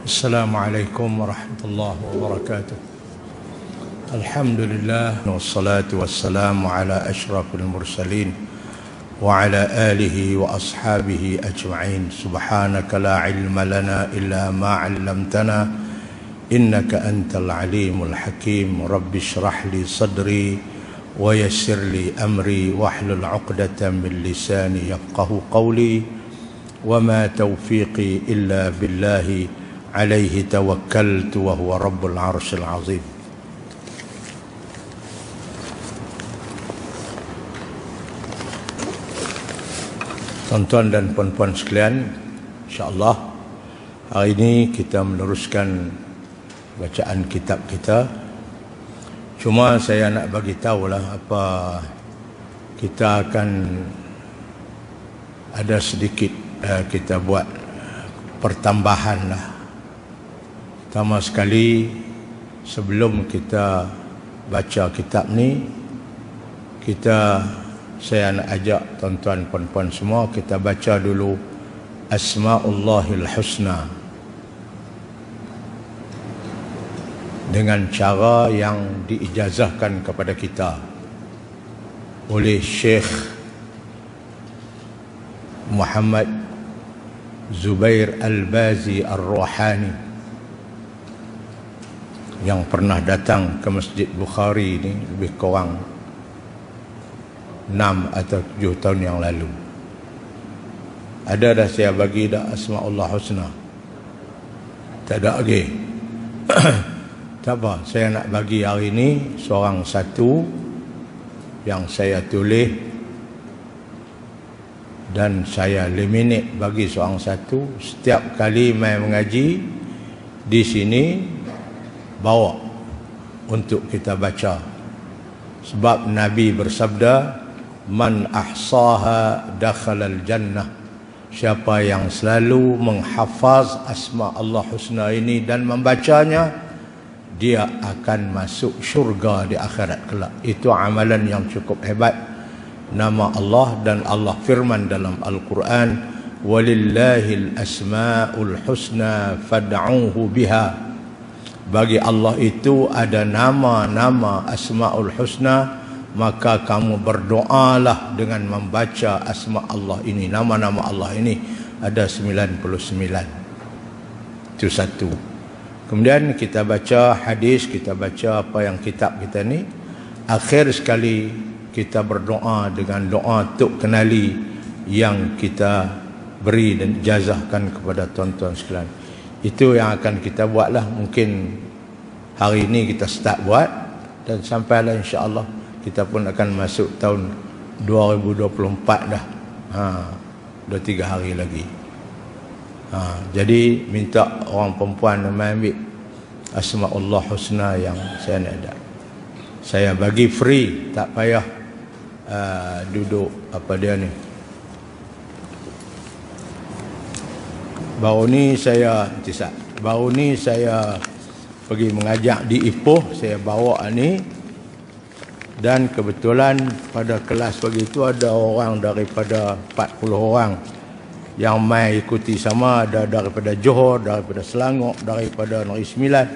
Assalamualaikum warahmatullahi wabarakatuh. Alhamdulillah wassalatu wassalamu ala asyrafil mursalin wa ala alihi wa ashabihi ajma'in. Subhanaka la ilma lana illa ma 'allamtana innaka antal alimul hakim. Rabbi shrah li sadri wa yassir li amri wahlul 'uqdatam min lisani yafqahu qawli wa ma taufiqi illa billahi alaihi tawakkaltu wa huwa rabbul arsyil azim. Tuan-tuan dan puan-puan sekalian, insya-Allah hari ini kita meneruskan bacaan kitab kita. Cuma saya nak bagi tahulah apa kita akan ada sedikit kita buat pertambahan lah. Pertama sekali, sebelum kita baca kitab ni, saya nak ajak tuan-tuan puan-puan semua kita baca dulu Asma'ullahil Husna dengan cara yang diijazahkan kepada kita oleh Syekh Muhammad Zubair Al-Bazi Ar-Ruhani yang pernah datang ke Masjid Bukhari ini lebih kurang 6 atau 7 tahun yang lalu. Ada dah saya bagi dah Asma'ullah Husna? Tak ada lagi. Tak apa, saya nak bagi hari ini seorang satu yang saya tulis dan saya eliminate bagi seorang satu. Setiap kali mai mengaji di sini bawa untuk kita baca, sebab Nabi bersabda, man ahsaha dakhalal jannah, siapa yang selalu menghafaz asma Allah husna ini dan membacanya, dia akan masuk syurga di akhirat kelak. Itu amalan yang cukup hebat. Nama Allah, dan Allah firman dalam Al-Quran, walillahil asma'ul husna fad'uhu biha. Bagi Allah itu ada nama-nama Asma'ul Husna, maka kamu berdoalah dengan membaca asma Allah ini. Nama-nama Allah ini ada 99. Itu satu. Kemudian kita baca hadis, kita baca apa yang kitab kita ni. Akhir sekali kita berdoa dengan doa tuk kenali yang kita beri dan jazahkan kepada tuan-tuan sekalian. Itu yang akan kita buatlah. Mungkin hari ini kita start buat, dan sampailah insya-Allah kita pun akan masuk tahun 2024 dah. 2-3 hari lagi. Jadi minta orang perempuan ambil Asma'ullah Husna yang saya nak ada. Saya bagi free, tak payah duduk apa dia ni. Baru ni saya pergi mengajak di Ipoh, saya bawa ni, dan kebetulan pada kelas pagi itu ada orang daripada 40 orang yang mai ikuti sama, ada daripada Johor, daripada Selangor, daripada Negeri Sembilan.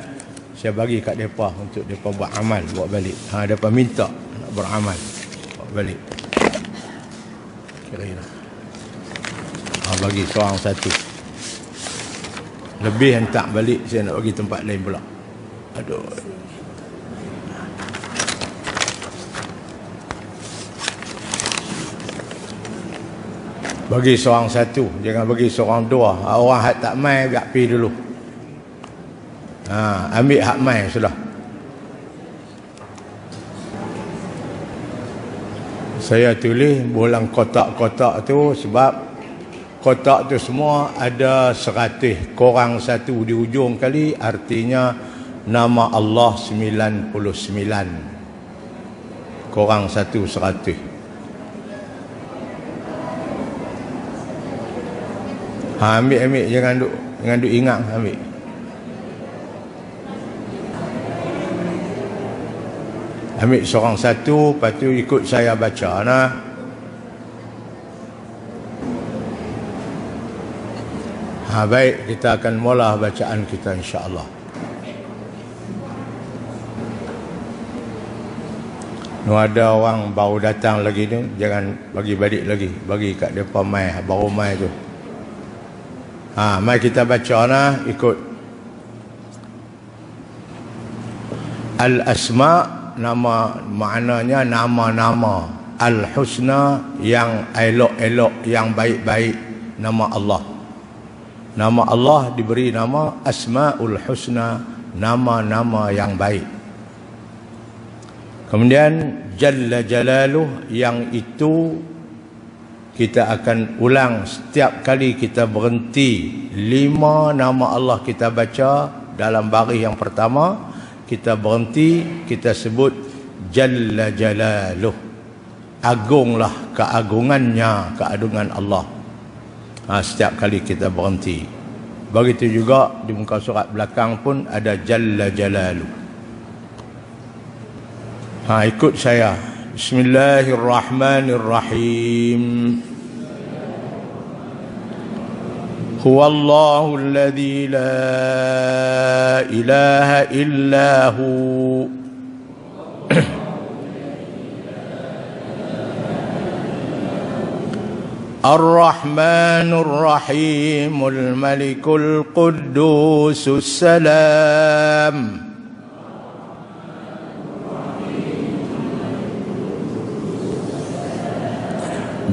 Saya bagi kat mereka untuk mereka buat amal, bawa balik. Mereka minta nak beramal, bawa balik. Kira-kira bagi seorang satu. Lebih hentak balik, saya nak bagi tempat lain pula. Aduh. Bagi seorang satu, jangan bagi seorang dua. Orang hak tak mai biar pi dulu. Ambil hak mai sudah. Saya tulis bolang kotak-kotak tu sebab kotak tu semua ada 100, korang satu di ujung kali, artinya nama Allah 99, korang satu 100. Ambil jangan duk ingat, ambil seorang satu, lepas tu ikut saya baca nah. Baik, kita akan mula bacaan kita insya-Allah. Ada orang baru datang lagi tu, jangan bagi balik lagi, bagi kat depan mai, baru mai tu. Mai kita baca nah, ikut. Al-asma, nama maknanya nama-nama. Al-husna, yang elok-elok, yang baik-baik, nama Allah. Nama Allah diberi nama Asmaul Husna, nama-nama yang baik. Kemudian Jalla Jalaluh, yang itu kita akan ulang setiap kali kita berhenti 5 nama Allah kita baca dalam baris yang pertama, kita berhenti, kita sebut Jalla Jalaluh. Agunglah keagungannya, keagungan Allah. Setiap kali kita berhenti. Begitu juga di muka surat belakang pun ada Jalla Jalaluh. Ikut saya. Bismillahirrahmanirrahim. Huwallahu alladzi la ilaha illahu Ar-Rahmanur Rahimul Malikul Quddusus Salam.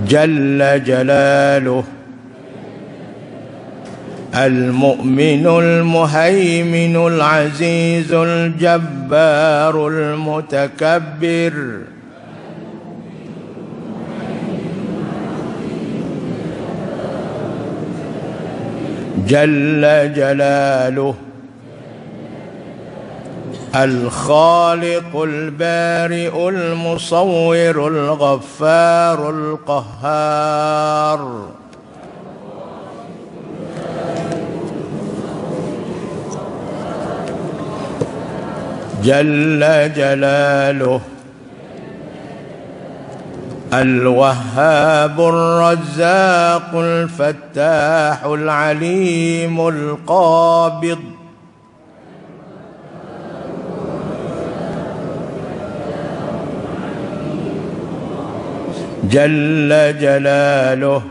Jalla Jalaluh Al-Mu'minul Muhaiminul Azizul Jabbarul Mutakabbir. Jalla Jalaluh Al-Khaliqul Bari'ul Musawwirul Ghaffarul Qahhar. Jalla Jalaluh Al-Wahhabur Razzaqul Fattahul Alimul Qabid. Jalla Jalaluh.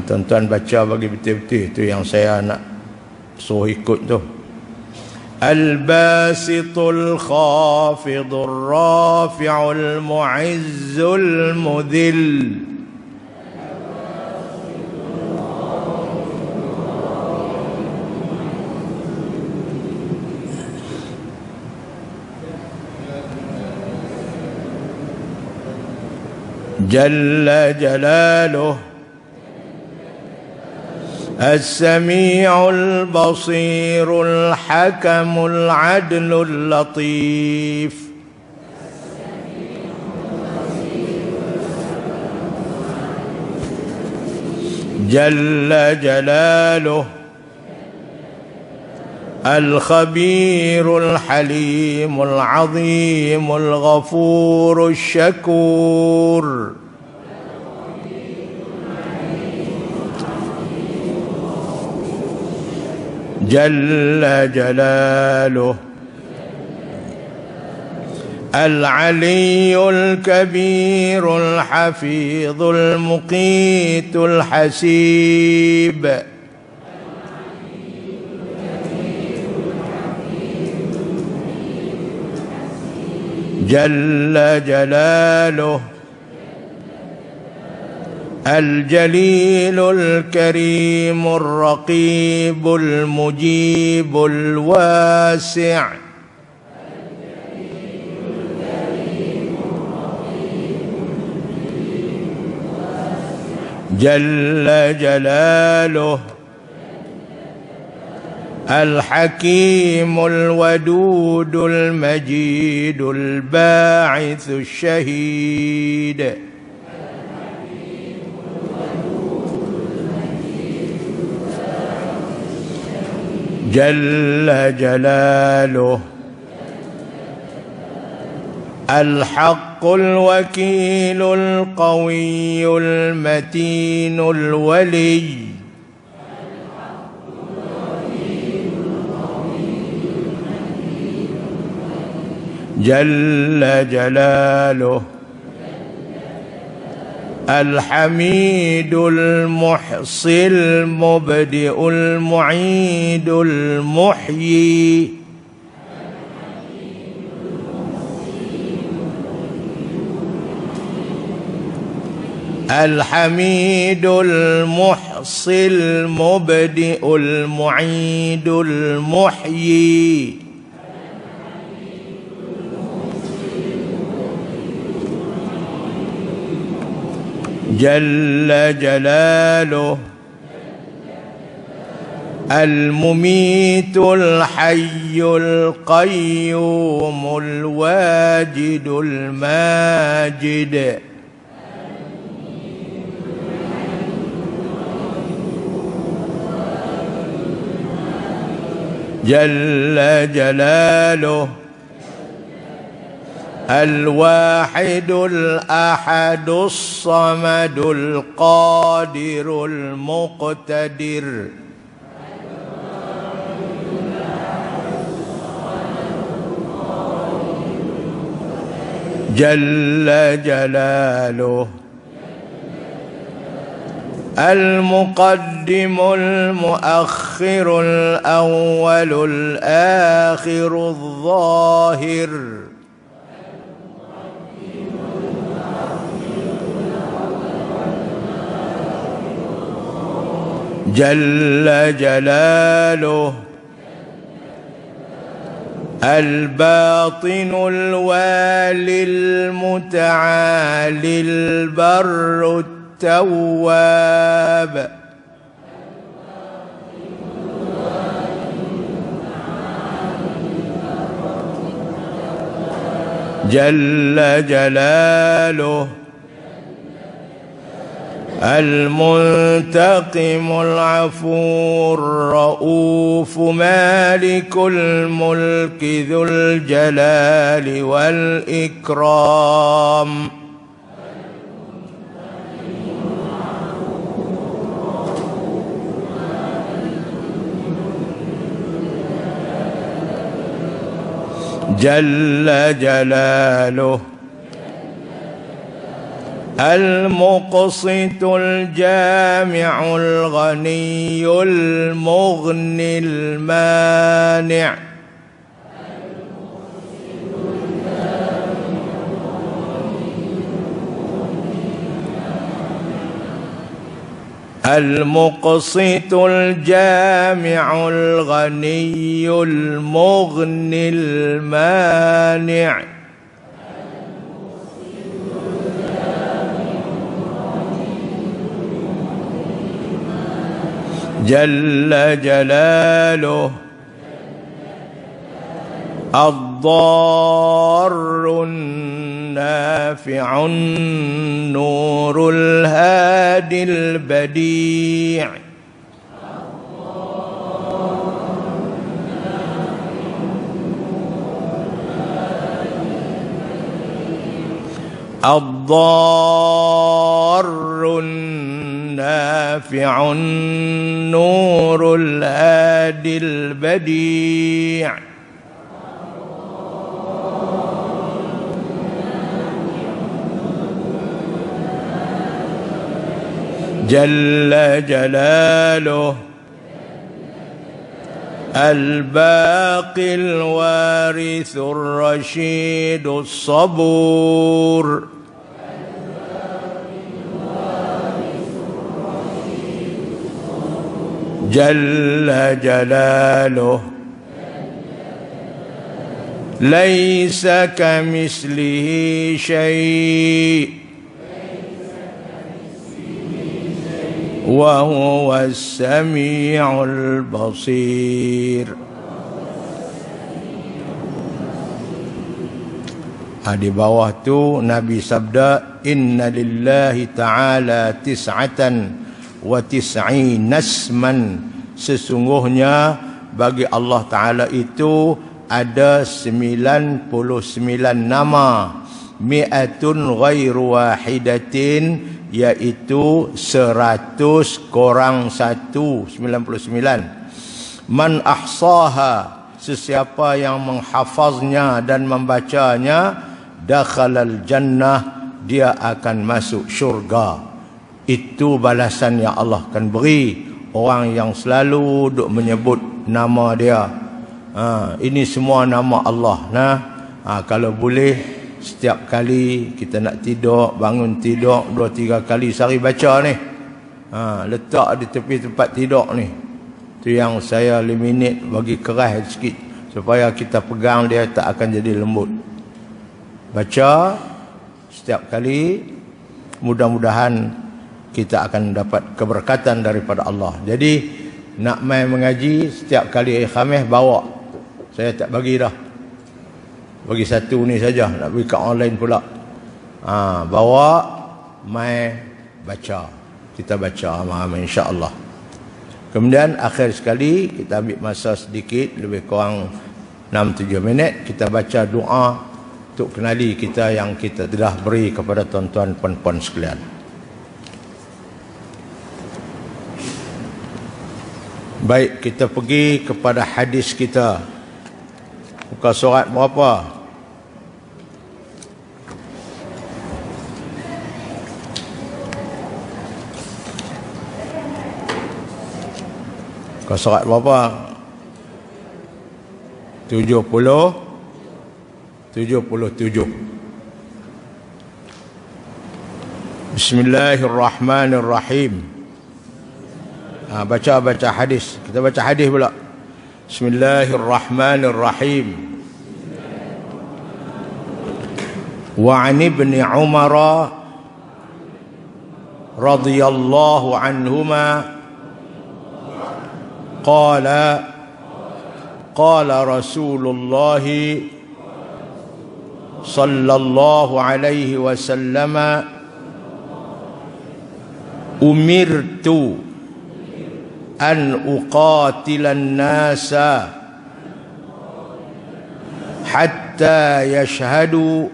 Tuan-tuan baca bagi betul-betul, itu yang saya nak suruh ikut tu. Al-Basitul Khafidul Rafi'ul Mu'izzul Mudhil. Jalla Jalaluh السميع البصير الحكم العدل اللطيف. جل جلاله الخبير الحليم العظيم الغفور الشكور. جل جلاله العلي الكبير الحفيظ المقيت الحسيب. جل جلاله الجليل الكريم الرقيب المجيب الواسع. جل جلاله الحكيم الودود المجيد الباعث الشهيد. جل جلاله الحق الحق الوكيل القوي المتين الولي جل جلاله الحميد المحصي المبدئ المعيد المحيي الحميد المحصي المبدئ المعيد المحيي جل جلاله المميت الحي القيوم الواجد الماجد جل جلاله الواحد الأحد الصمد القادر المقتدر جل جلاله المقدم المؤخر الأول الآخر الظاهر جل جلاله الباطن الوالي المتعالي البر التواب جل جلاله المنتقم العفو الرؤوف مالك الملك ذو الجلال والإكرام جل جلاله المقسط الجامع الغني المغني المانع المقسط الجامع الغني المغني المانع جل جلاله الضار النافع النور الهادي البديع الضار النافع النور الهادي البديع جل جلاله الباقي الوارث الرشيد الصبور جل جلاله ليس كمثله شيء وهو السميع البصير. Di bawah tu Nabi sabda, inna lillahi ta'ala tis'atan wa tis'ina isman, sesungguhnya bagi Allah Ta'ala itu ada 99 nama, mi'atun ghairu wahidatin, iaitu 100 kurang 1, 99. Man ahsaha, sesiapa yang menghafaznya dan membacanya, dakhalal jannah, dia akan masuk syurga. Itu balasan yang Allah akan beri orang yang selalu duk menyebut nama dia. Ini semua nama Allah. Kalau boleh setiap kali kita nak tidur, bangun tidur 2-3 kali sehari baca ni. Letak di tepi tempat tidur ni. Tu yang saya eliminate, bagi keras sikit supaya kita pegang dia tak akan jadi lembut. Baca setiap kali, mudah-mudahan kita akan dapat keberkatan daripada Allah. Jadi nak main mengaji setiap kali hari Khamis bawa. Saya tak bagi dah. Bagi satu ni saja, nak bagi kat online pula. Bawa mai baca. Kita baca ramai-ramai insya-Allah. Kemudian akhir sekali kita ambil masa sedikit, lebih kurang 6-7 minit, kita baca doa untuk kenali kita yang kita telah beri kepada tuan-tuan puan-puan sekalian. Baik, kita pergi kepada hadis kita. Muka surat berapa? Muka surat berapa? 77. Bismillahirrahmanirrahim. Baca hadis. Kita baca hadis pula. Bismillahirrahmanirrahim. Wa 'an ibni Umar radhiyallahu anhuma qala Rasulullah sallallahu alaihi wasallam umirtu an uqatilan nasa hatta yashhadu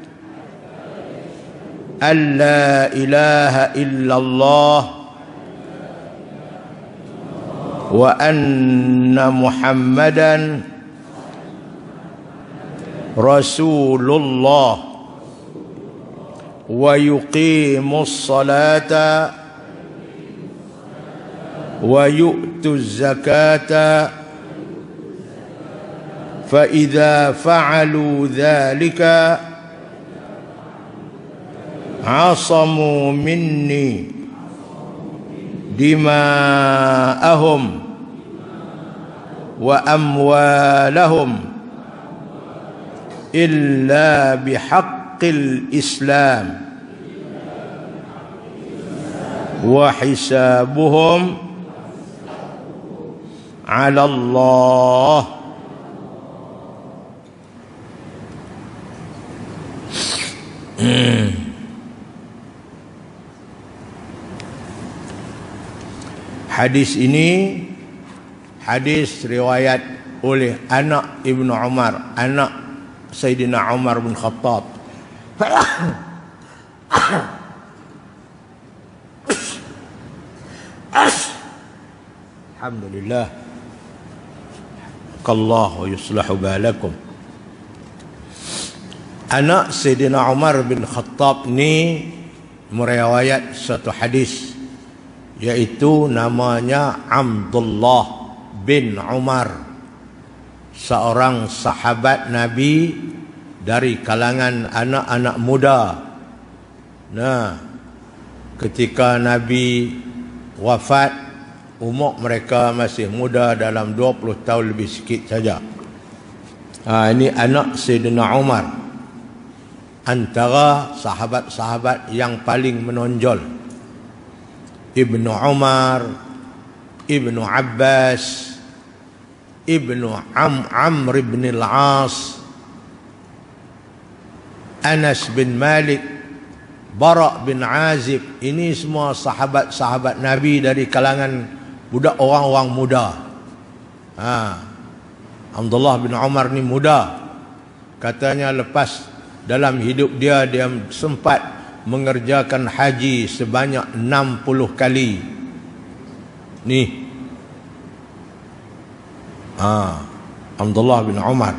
an la ilaha illallah wa anna Muhammadan Rasulullah wa yuqimus salata wa yu'tuz zakata fa idza fa'alu dhalika asamu minni dima'ahum wa amwalahum illa bihaqqil Islam wa hisabuhum 'ala Allah. Hadis ini hadis riwayat oleh anak Ibnu Umar, anak Sayyidina Umar bin Khattab. Alhamdulillah. Allahu yuslahu balakum. Anak Sayyidina Umar bin Khattab ni meriwayat satu hadis, yaitu namanya Abdullah bin Umar, seorang sahabat Nabi dari kalangan anak-anak muda. Ketika Nabi wafat, umur mereka masih muda, dalam 20 tahun lebih sikit saja. Ini anak Sayyidina Umar, antara sahabat-sahabat yang paling menonjol. Ibnu Umar, Ibnu Abbas, Ibnu Amr bin al-As, Anas bin Malik, Bara' bin Azib. Ini semua sahabat-sahabat Nabi dari kalangan budak orang-orang muda. Abdullah bin Umar ni muda. Katanya lepas dalam hidup dia sempat mengerjakan haji sebanyak 60 kali. Ni Abdullah bin Umar.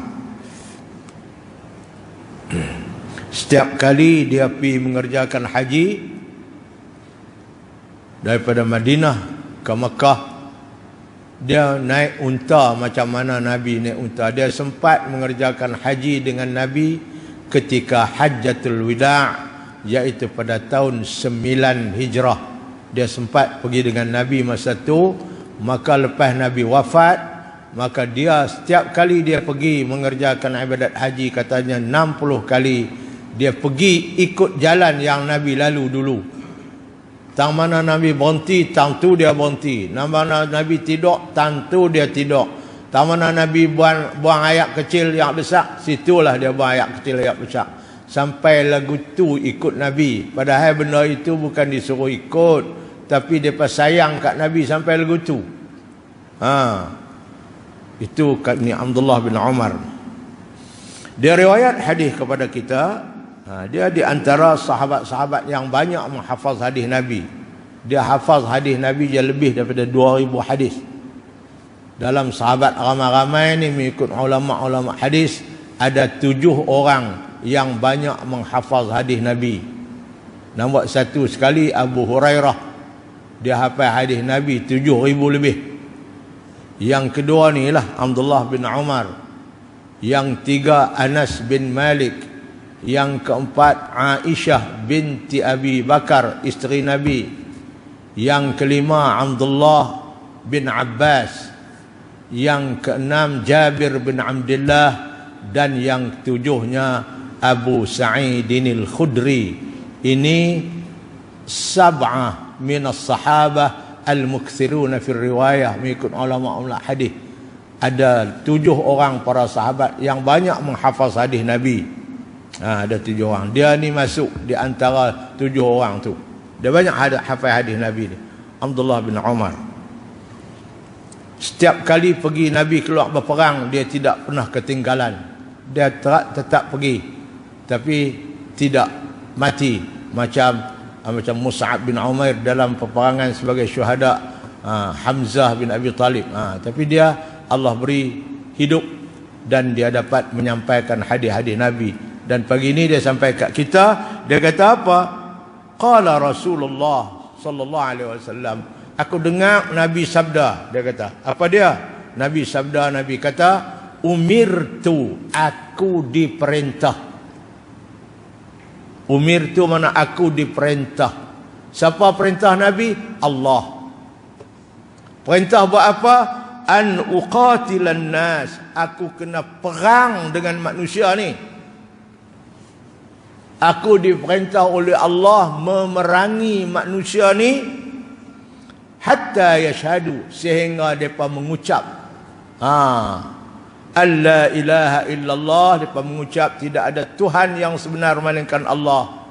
Setiap kali dia pergi mengerjakan haji daripada Madinah ke Mekah, dia naik unta macam mana Nabi naik unta. Dia sempat mengerjakan haji dengan Nabi ketika Hajjatul Wida', iaitu pada tahun 9 Hijrah. Dia sempat pergi dengan Nabi masa tu. Maka lepas Nabi wafat, maka dia setiap kali dia pergi mengerjakan ibadat haji, katanya 60 kali dia pergi ikut jalan yang Nabi lalu dulu. Tang mana Nabi berhenti, tang tu dia berhenti. Tang mana Nabi tidur, tang tu dia tidur. Tang mana Nabi buang air kecil yang besar, situlah dia buang air kecil yang besar. Sampai lagu tu ikut Nabi. Padahal benda itu bukan disuruh ikut, tapi mereka sayang kat Nabi sampai lagu tu. Itu kat ni Abdullah bin Umar. Dia riwayat hadis kepada kita. Dia di antara sahabat-sahabat yang banyak menghafaz hadis Nabi. Dia hafaz hadis Nabi je lebih daripada 2000 hadis. Dalam sahabat ramai-ramai ni, mengikut ulama-ulama hadis, ada 7 orang yang banyak menghafaz hadis Nabi. Nombor satu sekali Abu Hurairah, dia hafal hadis Nabi 7,000 lebih. Yang kedua ni lah Abdullah bin Umar. Yang tiga Anas bin Malik. Yang keempat Aisyah binti Abi Bakar, isteri Nabi. Yang kelima Abdullah bin Abbas. Yang keenam Jabir bin Abdullah. Dan yang ketujuhnya Abu Sa'idin al-Khudri. Ini sab'ah minas sahabah al-mukthiruna fi riwayah, mengikut ulama-ulama hadis. Ada 7 orang para sahabat yang banyak menghafaz hadis Nabi. Ada 7 orang. Dia ni masuk di antara 7 orang tu. Dia banyak hafaz hadis Nabi ni. Abdullah bin Umar. Setiap kali pergi Nabi keluar berperang, dia tidak pernah ketinggalan. Dia tetap pergi, tapi tidak mati macam Mus'ab bin Umair dalam peperangan sebagai syuhada, Hamzah bin Abi Talib. Tapi dia Allah beri hidup dan dia dapat menyampaikan hadis-hadis Nabi. Dan pagi ini dia sampai kat kita, dia kata apa? Qala Rasulullah sallallahu alaihi wasallam, aku dengar Nabi sabda. Dia kata, apa dia? Nabi sabda, Nabi kata, umirtu, aku diperintah. Umir tu mana aku diperintah. Siapa perintah Nabi? Allah. Perintah buat apa? An uqatilan nas, aku kena perang dengan manusia ni. Aku diperintah oleh Allah memerangi manusia ni hatta yashhadu, sehingga mereka mengucap alla ilaha illallah, mereka mengucap tidak ada Tuhan yang sebenar melainkan Allah,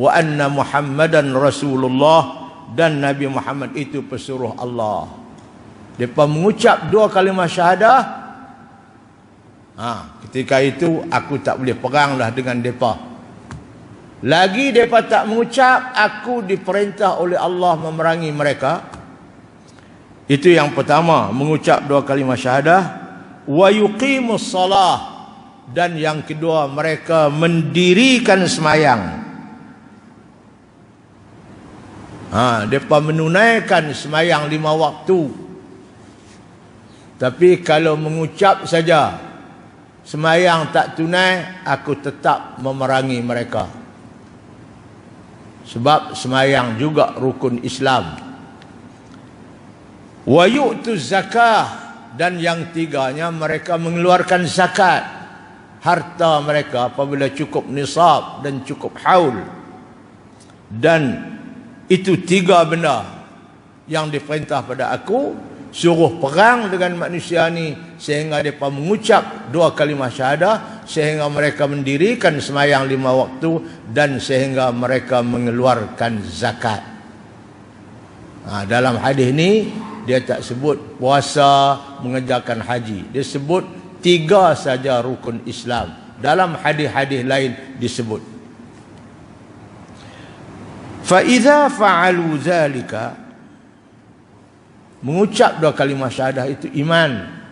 wa anna Muhammadan Rasulullah, dan Nabi Muhammad itu pesuruh Allah. Mereka mengucap 2 kalimah syahadah. Ketika itu aku tak boleh peranglah dengan mereka. Lagi mereka tak mengucap, aku diperintah oleh Allah memerangi mereka. Itu yang pertama, mengucap 2 kalimah syahadah. Wa yuqimus salah, dan yang kedua mereka mendirikan semayang. Mereka menunaikan semayang 5 waktu. Tapi kalau mengucap saja, semayang tak tunai, aku tetap memerangi mereka. Sebab semayang juga rukun Islam. Wa yu'tu zakah, dan yang tiganya mereka mengeluarkan zakat harta mereka apabila cukup nisab dan cukup haul. Dan itu 3 benda yang diperintah pada aku, suruh perang dengan manusia ni sehingga mereka mengucap 2 kalimah syahadah, sehingga mereka mendirikan semayang 5 waktu, dan sehingga mereka mengeluarkan zakat. Dalam hadis ni dia tak sebut puasa, mengerjakan haji. Dia sebut 3 saja rukun Islam. dalam hadis-hadis lain disebut. Fa idza fa'alu zalika, mengucap dua kalimah syahadah itu iman.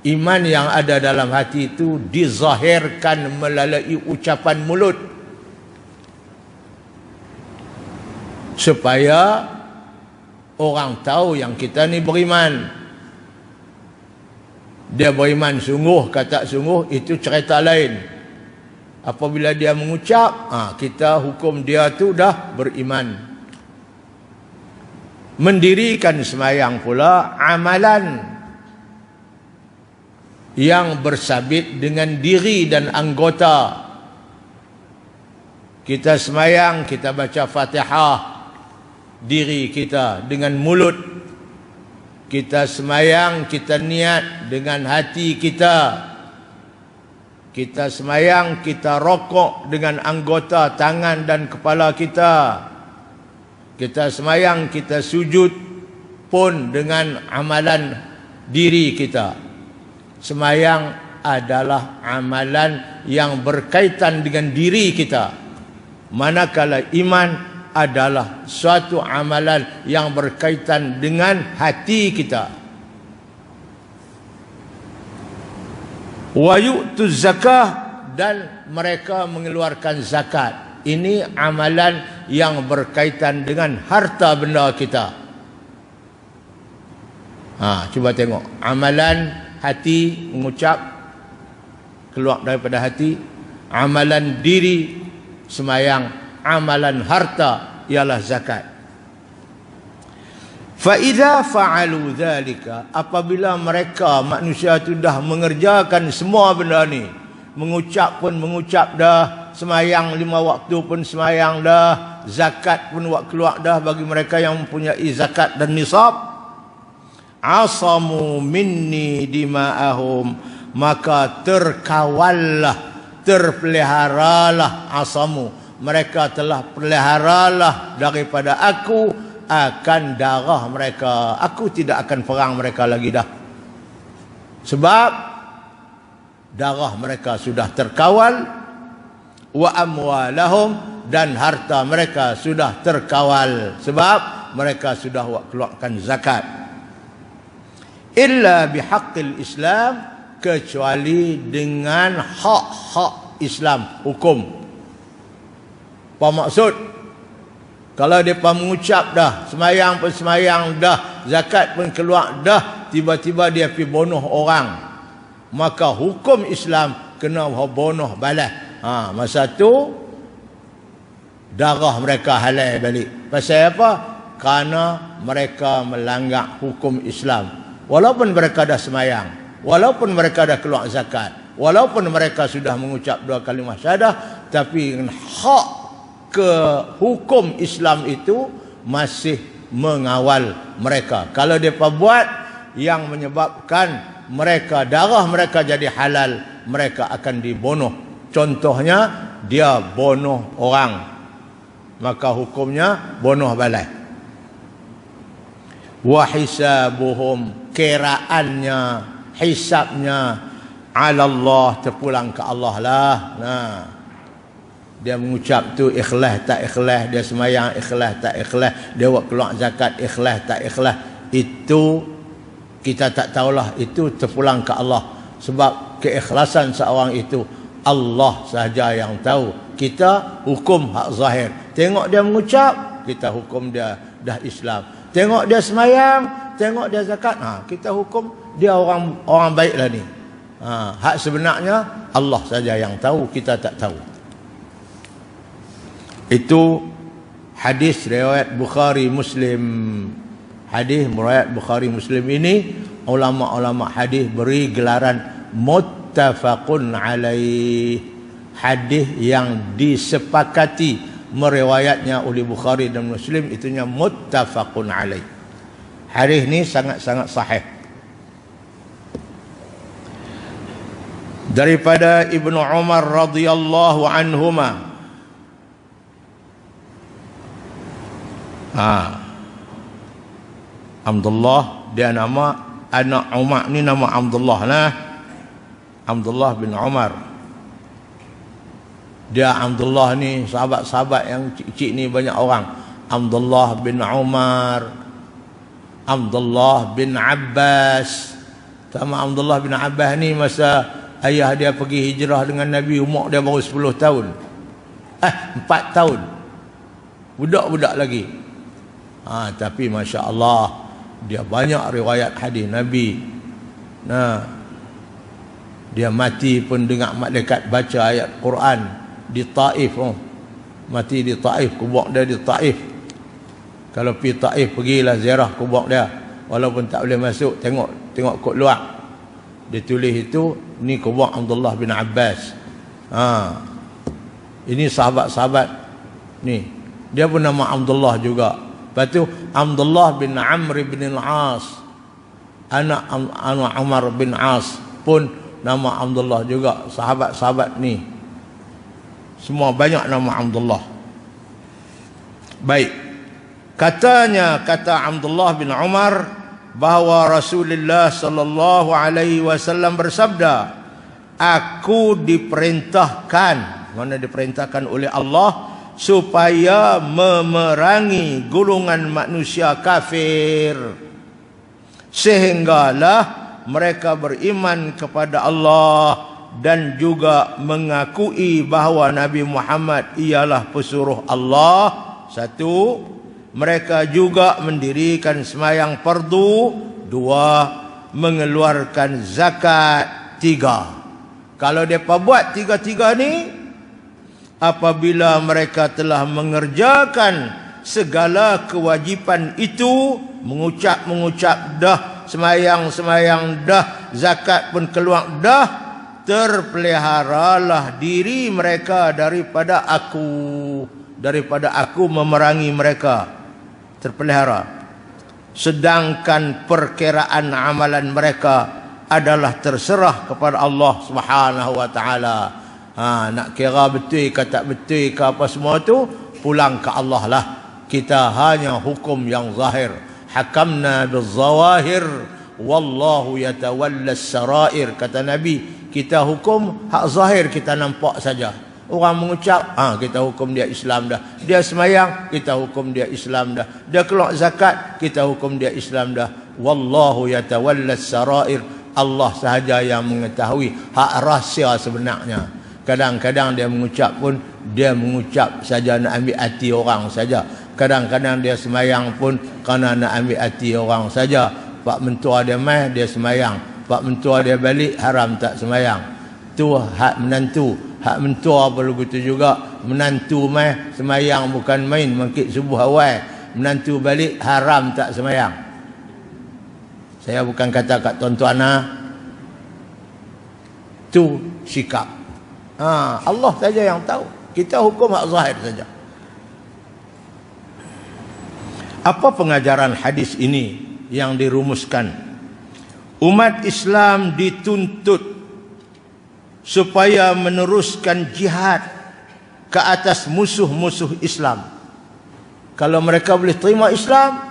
Iman yang ada dalam hati itu dizahirkan melalui ucapan mulut, supaya orang tahu yang kita ni beriman. Dia beriman sungguh, kata sungguh, itu cerita lain. Apabila dia mengucap, kita hukum dia tu dah beriman. Mendirikan sembahyang pula amalan yang bersabit dengan diri dan anggota. Kita sembahyang, kita baca Fatihah diri kita dengan mulut. Kita sembahyang, kita niat dengan hati kita. Kita sembahyang, kita rokok dengan anggota tangan dan kepala kita. Kita sembahyang, kita sujud pun dengan amalan diri kita. Sembahyang adalah amalan yang berkaitan dengan diri kita, manakala iman adalah suatu amalan yang berkaitan dengan hati kita. Wa yu'tuz zakah, dan mereka mengeluarkan zakat. Ini amalan yang berkaitan dengan harta benda kita. Cuba tengok amalan hati, mengucap keluar daripada hati. Amalan diri sembahyang, amalan harta ialah zakat. Fa idza fa'alu dzalika, apabila mereka manusia itu dah mengerjakan semua benda ni, mengucap pun mengucap dah, sembahyang 5 waktu pun sembahyang dah, zakat pun keluar dah bagi mereka yang mempunyai zakat dan nisab, asamu minni dima'ahum, maka terkawallah, terpeliharalah, asamu, mereka telah peliharalah daripada aku akan darah mereka. Aku tidak akan perang mereka lagi dah, sebab darah mereka sudah terkawal. Wa amwalahum, dan harta mereka sudah terkawal, sebab mereka sudah keluarkan zakat. Illa bihaqqil Islam, kecuali dengan hak-hak Islam, hukum. Apa maksud? Kalau mereka mengucap dah, sembahyang pun sembahyang dah, zakat pun keluar dah, tiba-tiba dia pergi bunuh orang, maka hukum Islam kena bunuh balas. Masa tu darah mereka halal balik. Pasal apa? Kerana mereka melanggar hukum Islam. Walaupun mereka dah sembahyang, walaupun mereka dah keluar zakat, walaupun mereka sudah mengucap 2 kalimah syahadah, tapi hak ke hukum Islam itu masih mengawal mereka. Kalau mereka buat yang menyebabkan mereka, darah mereka jadi halal, mereka akan dibunuh. Contohnya, dia bunuh orang, maka hukumnya bunuh balai. Wa hisabuhum, kiraannya, hisabnya, ala Allah, terpulang ke Allah lah. Dia mengucap tu ikhlas tak ikhlas, dia sembahyang ikhlas tak ikhlas, dia buat keluar zakat ikhlas tak ikhlas, itu kita tak tahulah, itu terpulang ke Allah. Sebab keikhlasan seorang itu Allah sahaja yang tahu. Kita hukum hak zahir. Tengok dia mengucap, kita hukum dia dah Islam. Tengok dia sembahyang, tengok dia zakat, kita hukum dia orang baiklah ni. Hak sebenarnya Allah saja yang tahu, kita tak tahu. Itu hadis riwayat Bukhari Muslim. Hadis riwayat Bukhari Muslim ini ulama-ulama hadis beri gelaran muttafaqun alaih, hadis yang disepakati meriwayatnya oleh Bukhari dan Muslim, itunya muttafaqun alaih. Hadis ni sangat-sangat sahih. Daripada Ibnu Umar radhiyallahu anhuma, Abdullah, dia nama anak Umar ni nama Abdullah lah. Abdullah bin Umar. Dia Abdullah ni, sahabat-sahabat yang cik-cik ni banyak orang. Abdullah bin Umar, Abdullah bin Abbas. Sama Abdullah bin Abbas ni masa ayah dia pergi hijrah dengan Nabi, umur dia baru 10 tahun. 4 tahun. Budak-budak lagi. Tapi Masya Allah, dia banyak riwayat hadis Nabi. Nah, dia mati pun dengar malaikat baca ayat Quran di Taif. Mati di Taif, kubur dia di Taif. Kalau pergi Taif, pergilah ziarah kubur dia. Walaupun tak boleh masuk, tengok kot luar. Dia tulis itu, ni kubur Abdullah bin Abbas. Ini sahabat-sahabat ni. Dia pun nama Abdullah juga. Lepas tu Abdullah bin Amr bin Al-As, anak Umar bin As pun nama Abdullah juga. Sahabat-sahabat ni semua banyak nama Abdullah. Baik. Kata Abdullah bin Umar bahawa Rasulullah sallallahu alaihi wasallam bersabda, aku diperintahkan, mana diperintahkan oleh Allah, supaya memerangi golongan manusia kafir sehinggalah mereka beriman kepada Allah dan juga mengakui bahawa Nabi Muhammad ialah pesuruh Allah. Satu, mereka juga mendirikan sembahyang fardu. Dua, mengeluarkan zakat. Tiga, kalau mereka buat tiga-tiga ni, apabila mereka telah mengerjakan segala kewajipan itu, mengucap dah, sembahyang dah, zakat pun keluar dah, terpeliharalah diri mereka daripada aku memerangi mereka. Terpelihara. Sedangkan perkiraan amalan mereka adalah terserah kepada Allah Subhanahu wa taala. Nak kira betul ke tak betul ke apa semua tu, pulang ke Allah lah. Kita hanya hukum yang zahir. Hakamna bizawahir wallahu yatawalla sarair. Kata Nabi, kita hukum hak zahir, kita nampak saja. Orang mengucap, kita hukum dia Islam dah. Dia semayang, kita hukum dia Islam dah. Dia keluar zakat, kita hukum dia Islam dah. Wallahu yatawalla sarair. Allah sahaja yang mengetahui hak rahsia sebenarnya. Kadang-kadang dia mengucap pun, dia mengucap saja nak ambil hati orang saja. Kadang-kadang dia semayang pun kerana nak ambil hati orang saja. Pak mentua dia mai, dia semayang. Pak mentua dia balik, haram tak semayang. Tu hak menantu. Hak mentua pun begitu juga. Menantu mai semayang bukan main, mangkit subuh awal. Menantu balik, haram tak semayang. Saya bukan kata kat tuan-tuan, tu sikap. Allah saja yang tahu. Kita hukum hak zahir saja. Apa pengajaran hadis ini yang dirumuskan? Umat Islam dituntut supaya meneruskan jihad ke atas musuh-musuh Islam. Kalau mereka boleh terima Islam,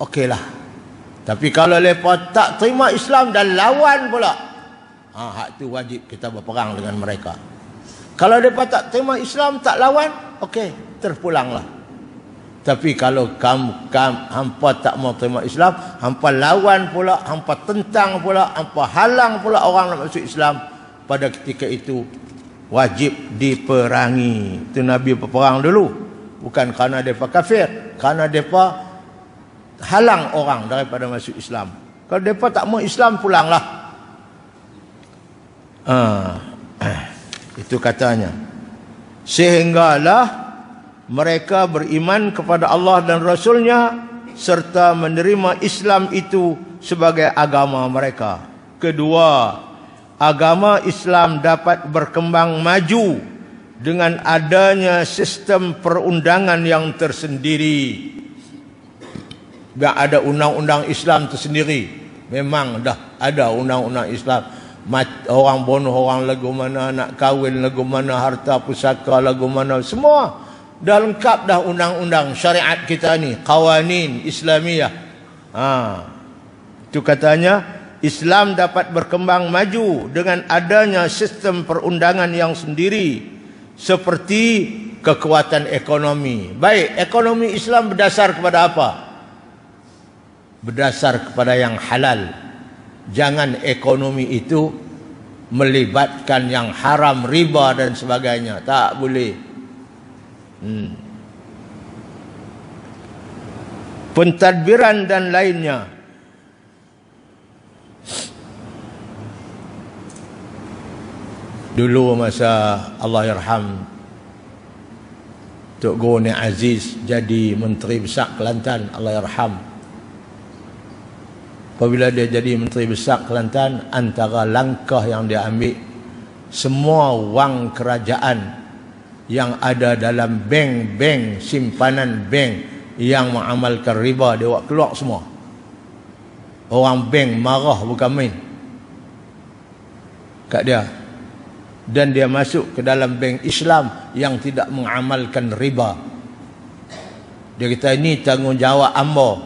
okeylah. Tapi kalau mereka tak terima Islam dan lawan pula, hak tu wajib kita berperang dengan mereka. Kalau mereka tak terima Islam, tak lawan, okey, terpulanglah. Tapi kalau hampa tak mau terima Islam, hampa lawan pula, hampa tentang pula, hampa halang pula orang nak masuk Islam, pada ketika itu wajib diperangi. Itu Nabi berperang dulu, bukan kerana mereka kafir, kerana mereka halang orang daripada masuk Islam. Kalau mereka tak mau Islam, pulanglah. Itu katanya. Sehinggalah mereka beriman kepada Allah dan Rasulnya serta menerima Islam itu sebagai agama mereka. Kedua, agama Islam dapat berkembang maju dengan adanya sistem perundangan yang tersendiri. Tak ada undang-undang Islam tersendiri. Memang dah ada undang-undang Islam. Orang bunuh orang lagu mana, nak kahwin lagu mana, harta pusaka lagu mana, semua dah lengkap dah undang-undang syariat kita ni, qawanin Islamiyah. Itu katanya Islam dapat berkembang maju dengan adanya sistem perundangan yang sendiri seperti kekuatan ekonomi. Baik, ekonomi Islam berdasar kepada apa? Berdasar kepada yang halal. Jangan ekonomi itu melibatkan yang haram, riba dan sebagainya. Tak boleh. Pentadbiran dan lainnya. Dulu masa Allahyarham Tok Goni Aziz jadi Menteri Besar Kelantan, Allahyarham. Apabila dia jadi Menteri Besar Kelantan, antara langkah yang dia ambil, semua wang kerajaan yang ada dalam bank-bank, simpanan bank yang mengamalkan riba, dia buat keluar semua. Orang bank marah bukan main kat dia. Dan dia masuk ke dalam bank Islam yang tidak mengamalkan riba. Dia kata, ini tanggungjawab ambo.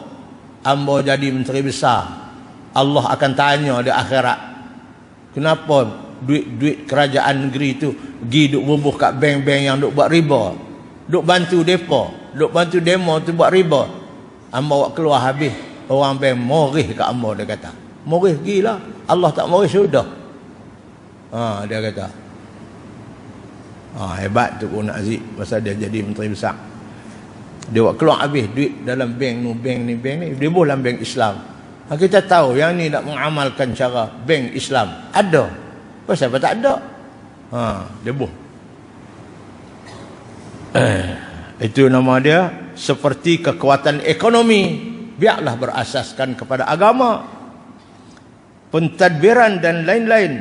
Ambo jadi Menteri Besar, Allah akan tanya di akhirat, kenapa duit kerajaan negeri itu pergi duk bubuh kat bank-bank yang duk buat riba, duk bantu depa, duk bantu demo tu buat riba. Ambo keluar habis, orang bank morih kat ambo. Dia kata, morih gila, Allah tak morih sudah. Dia kata, hebat tu Goni Aziz masa dia jadi Menteri Besar. Dia buat keluar habis duit dalam bank ni, dia buat dalam bank Islam. Kita tahu yang ni nak mengamalkan cara bank Islam. Ada. Pasal apa tak ada? Dia buat. Itu nama dia, seperti kekuatan ekonomi, biarlah berasaskan kepada agama, pentadbiran dan lain-lain.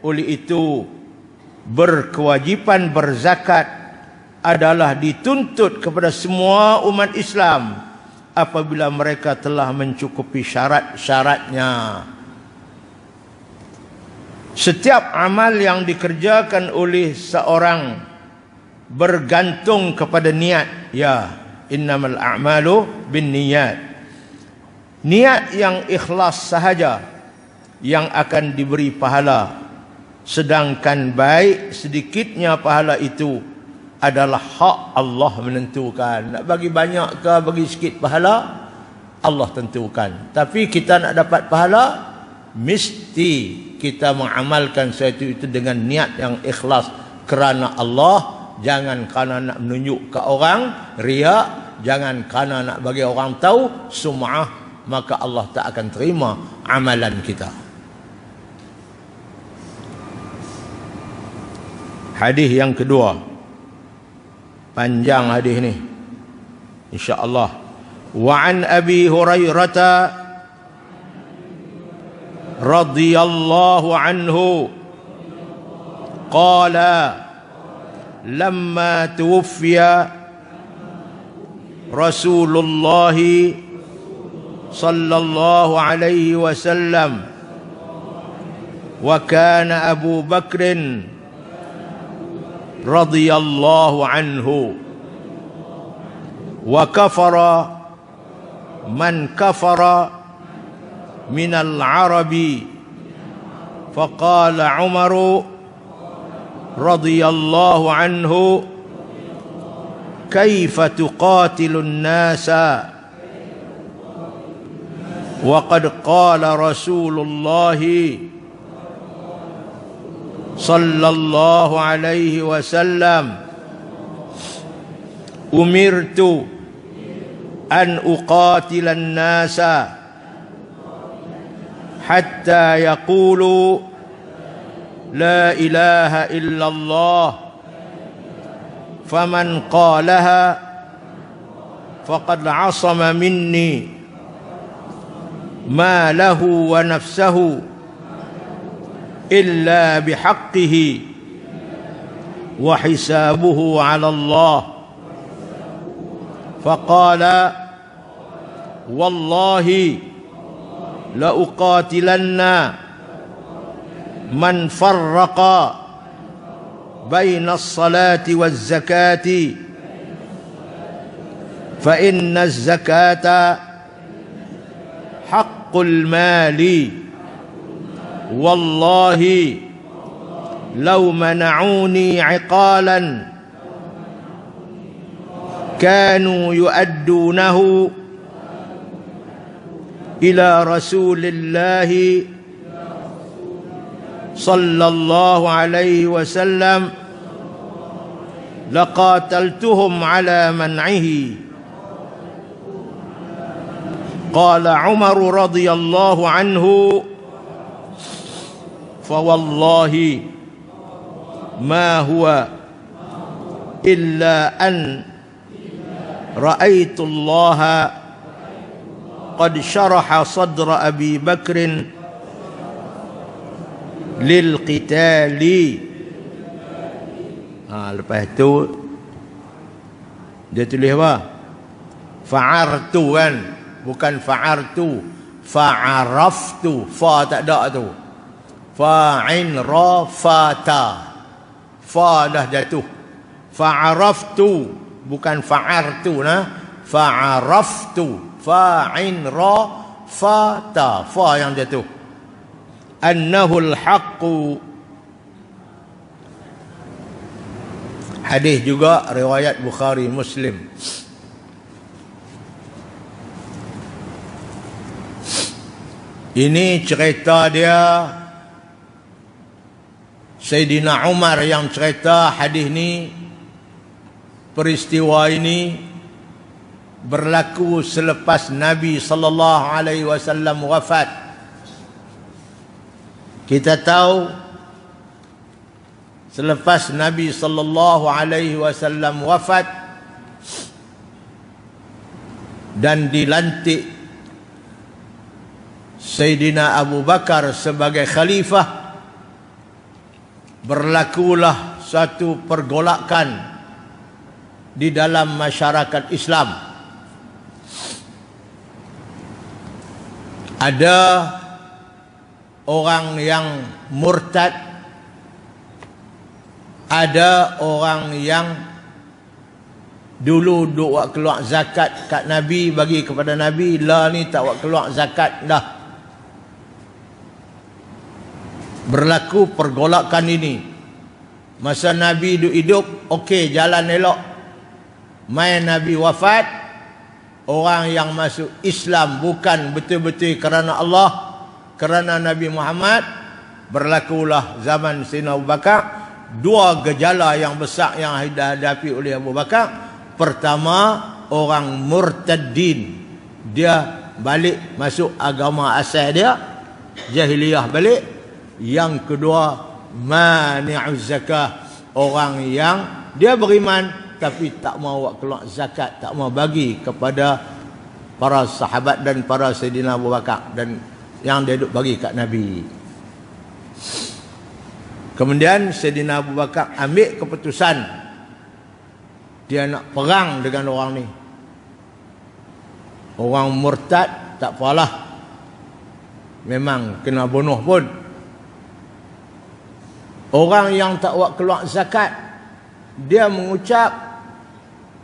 Oleh itu, berkewajipan berzakat adalah dituntut kepada semua umat Islam apabila mereka telah mencukupi syarat-syaratnya. Setiap amal yang dikerjakan oleh seorang bergantung kepada niat. Ya, innamal a'malu bin niyat. Niat yang ikhlas sahaja yang akan diberi pahala. Sedangkan baik sedikitnya pahala itu adalah hak Allah menentukan. Nak bagi banyak ke bagi sikit pahala, Allah tentukan. Tapi kita nak dapat pahala, mesti kita mengamalkan sesuatu itu dengan niat yang ikhlas kerana Allah. Jangan kerana nak menunjuk ke orang, riak. Jangan kerana nak bagi orang tahu, sum'ah. Maka Allah tak akan terima amalan kita. Hadis yang kedua, panjang hadis ni, insya-Allah. Wa an Abi Hurairah radhiyallahu anhu qala lamma tuwfiya Rasulullah sallallahu alaihi wasallam wa kana Abu Bakrin radhiyallahu anhu wa kafara man kafara minal arabi faqala Umaru radhiyallahu anhu kaifa tuqatilun nasa wa qad qala Rasulullah sallallahu alaihi wasallam umirtu an uqatilan nasa hatta yaqulu la ilaha illallah faman qalaha faqad asama minni ma lahu wa nafsahu إلا بحقه وحسابه على الله فقال والله لأقاتلن من فرق بين الصلاة والزكاة فإن الزكاة حق المال wallahi law mana'uni 'iqalan kanu yu'addunahu ila Rasulillahi sallallahu alaihi wasallam laqataltuhum ala man'ihi. Qala Umar radhiyallahu anhu fa wallahi ma huwa illa an ra'aitu Allah qad syaraha sadra Abi Bakrin lil qitali. Lepas tu dia tulis apa? Fa'artu kan, bukan fa'artu, fa'araftu. Fa tak ada tu. Fa'in ra fata. Fa dah jatuh. Fa'araftu, bukan fa'artu nah. Fa'araftu. Fa'in ra fata. Fa yang jatuh. Annahul haqqu. Hadis juga riwayat Bukhari Muslim. Ini cerita dia Sayyidina Umar yang cerita hadis ni. Peristiwa ini berlaku selepas Nabi sallallahu alaihi wasallam wafat. Kita tahu selepas Nabi sallallahu alaihi wasallam wafat dan dilantik Sayyidina Abu Bakar sebagai khalifah, berlakulah satu pergolakan di dalam masyarakat Islam. Ada orang yang murtad, ada orang yang dulu duk buat keluar zakat kat Nabi, bagi kepada Nabi, lah ni tak buat keluar zakat dah. Berlaku pergolakan ini. Masa Nabi duk hidup, okey, jalan elok. Mai Nabi wafat, orang yang masuk Islam bukan betul-betul kerana Allah, kerana Nabi Muhammad, berlakulah zaman Sayyidina Abu Bakar dua gejala yang besar yang dihadapi oleh Abu Bakar. Pertama, orang murtadin, dia balik masuk agama asal dia, jahiliyah balik. Yang kedua, mani'uz zakah, orang yang dia beriman tapi tak mau buat keluar zakat, tak mau bagi kepada para sahabat dan para Sayyidina Abu Bakar, dan yang dia duk bagi kat Nabi. Kemudian Sayyidina Abu Bakar ambil keputusan, dia nak perang dengan orang ni. Orang murtad tak apalah, memang kena bunuh pun. Orang yang tak buat keluar zakat, dia mengucap,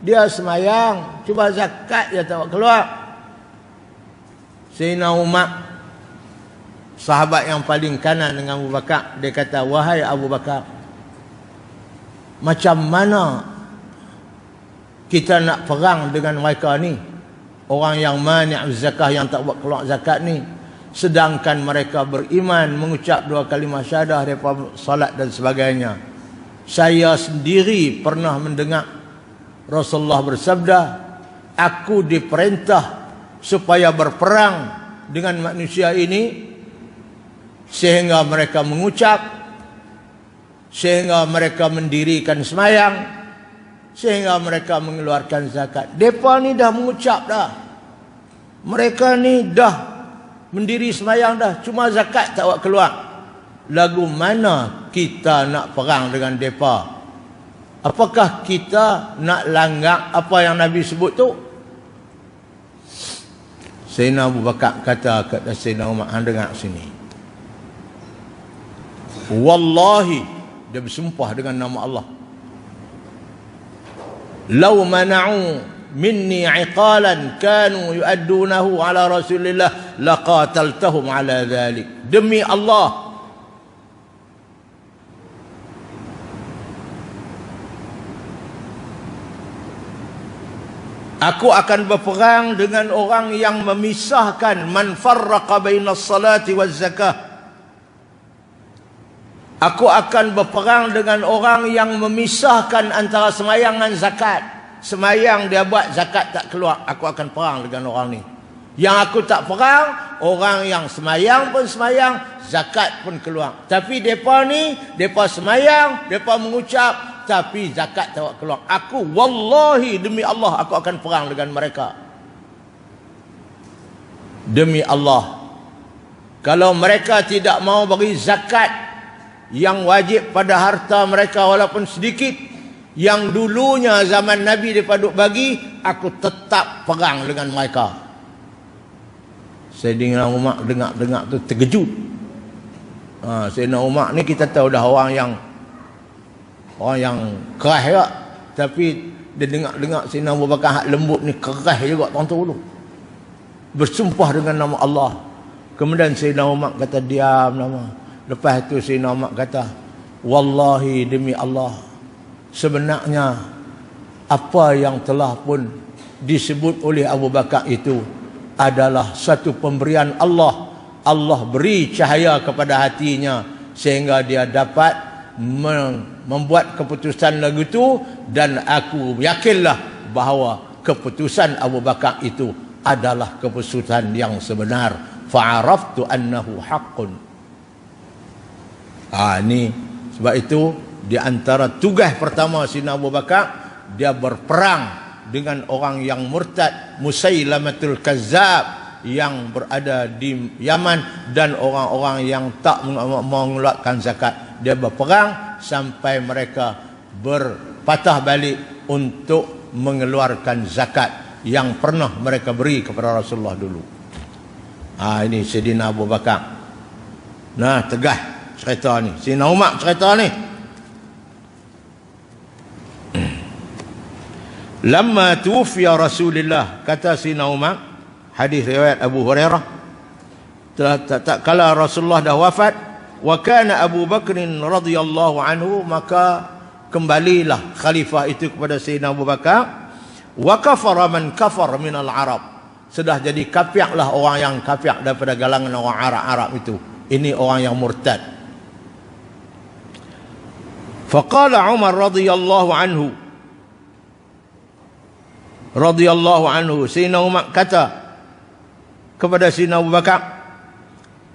dia semayang, cuba zakat dia tak buat keluar. Sayyidina Umar, sahabat yang paling kanan dengan Abu Bakar, dia kata, wahai Abu Bakar, macam mana kita nak perang dengan mereka ni, orang yang mani'uz zakah, yang tak buat keluar zakat ni, sedangkan mereka beriman, mengucap dua kalimah syahadah, daripada salat dan sebagainya. Saya sendiri pernah mendengar Rasulullah bersabda, aku diperintah supaya berperang dengan manusia ini sehingga mereka mengucap, sehingga mereka mendirikan semayang, sehingga mereka mengeluarkan zakat. Mereka ni dah mengucap dah, mereka ni dah mendiri semayang dah, cuma zakat tak buat keluar. Lagu mana kita nak perang dengan mereka? Apakah kita nak langgar apa yang Nabi sebut tu? Sayyidina Abu Bakar kata kepada Sayyidina Umar, hang dengar sini, wallahi, dia bersumpah dengan nama Allah, law mana'u minni 'iqalan kanu yu'addunahu ala Rasulillah laqataltahum ala dhalik. Demi Allah, Aku akan berperang dengan orang yang memisahkan man farraqa bainas salati waz zakah. Aku akan berperang dengan orang yang memisahkan antara semayang dan zakat. Semayang dia buat, zakat tak keluar. Aku akan perang dengan orang ni. Yang aku tak perang, orang yang semayang pun semayang, zakat pun keluar. Tapi mereka ni, mereka semayang, mereka mengucap, tapi zakat tak keluar. Aku, wallahi, demi Allah, aku akan perang dengan mereka. Demi Allah. Kalau mereka tidak mau bagi zakat yang wajib pada harta mereka walaupun sedikit, yang dulunya zaman Nabi mereka duk bagi, aku tetap perang dengan mereka. Sayyidina Umar dengar tu terkejut. Sayyidina Umar ni kita tahu dah orang yang keras juga, tapi dia dengar Sayyidina Abu Bakar hak lembut ni keras juga tuan-tuan dulu. Bersumpah dengan nama Allah. Kemudian Sayyidina Umar kata diam nama. Lepas tu Sayyidina Umar kata, wallahi demi Allah, sebenarnya apa yang telah pun disebut oleh Abu Bakar itu adalah satu pemberian Allah. Allah beri cahaya kepada hatinya sehingga dia dapat membuat keputusan lagu itu, dan aku yakinlah bahawa keputusan Abu Bakar itu adalah keputusan yang sebenar. Fa'araftu annahu haqqun. Ini sebab itu di antara tugas pertama Sayyidina Abu Bakar, dia berperang dengan orang yang murtad, Musailamatul Kazzab, yang berada di Yaman, dan orang-orang yang tak mengeluarkan zakat. Dia berperang sampai mereka berpatah balik untuk mengeluarkan zakat yang pernah mereka beri kepada Rasulullah dulu. Ini Sayyidina Abu Bakar. Nah, tegah cerita ni. Sayyidina Umar cerita ni. Lamma tuwfiya Rasulullah, kata Sayyidina Umar, hadis riwayat Abu Hurairah, tak kala Rasulullah dah wafat, wa kana Abu Bakr radhiyallahu anhu, maka kembalilah khalifah itu kepada Sayyidina Abu Bakar. Wa kafara man kafar minal Arab, sudah jadi kafirlah orang yang kafir daripada galangan orang Arab itu. Ini orang yang murtad. Faqala Umar radhiyallahu anhu, Sayyidina Umar kata kepada Sayyidina Abu Bakar,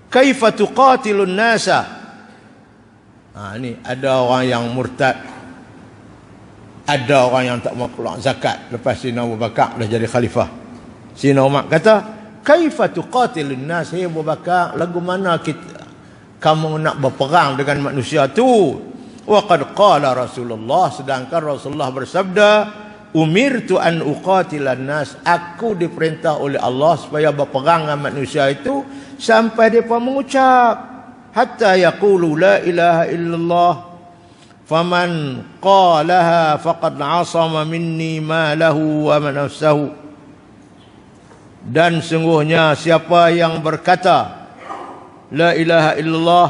kaifa tuqatilun nasa. Ini ada orang yang murtad, ada orang yang tak mau keluar zakat lepas Sayyidina Abu Bakar dah jadi khalifah. Sayyidina Umar kata, kaifa tuqatilun nas, hey Abu Bakar, lagu mana kamu nak berperang dengan manusia tu? Wa qad qala Rasulullah, sedangkan Rasulullah bersabda, umirtu an uqatilan nas, aku diperintah oleh Allah supaya berperang dengan manusia itu sampai mereka mengucap hatta yaqulu la ilaha illallah faman qalaha faqad asama minni ma lahu wa nafsuhu. Dan sungguhnya siapa yang berkata la ilaha illallah,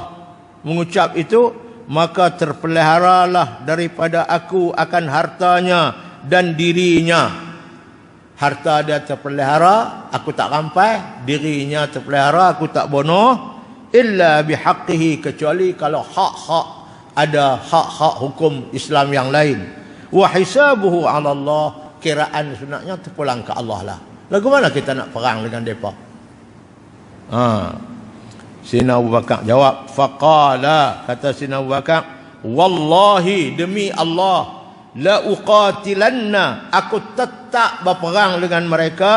mengucap itu, maka terpeliharalah daripada aku akan hartanya dan dirinya. Harta dia terpelihara, aku tak rampai. Dirinya terpelihara, aku tak bunuh. Illa bihaqqihi, kecuali kalau hak-hak, ada hak-hak hukum Islam yang lain. Wa hisabuhu ala Allah, kiraan sunatnya terpulang ke Allah lah. Lagu mana kita nak perang dengan mereka? Sayyidina Abu Bakar jawab, faqala, kata Sayyidina Abu Bakar, wallahi demi Allah, la uqatilanna, aku tetap berperang dengan mereka,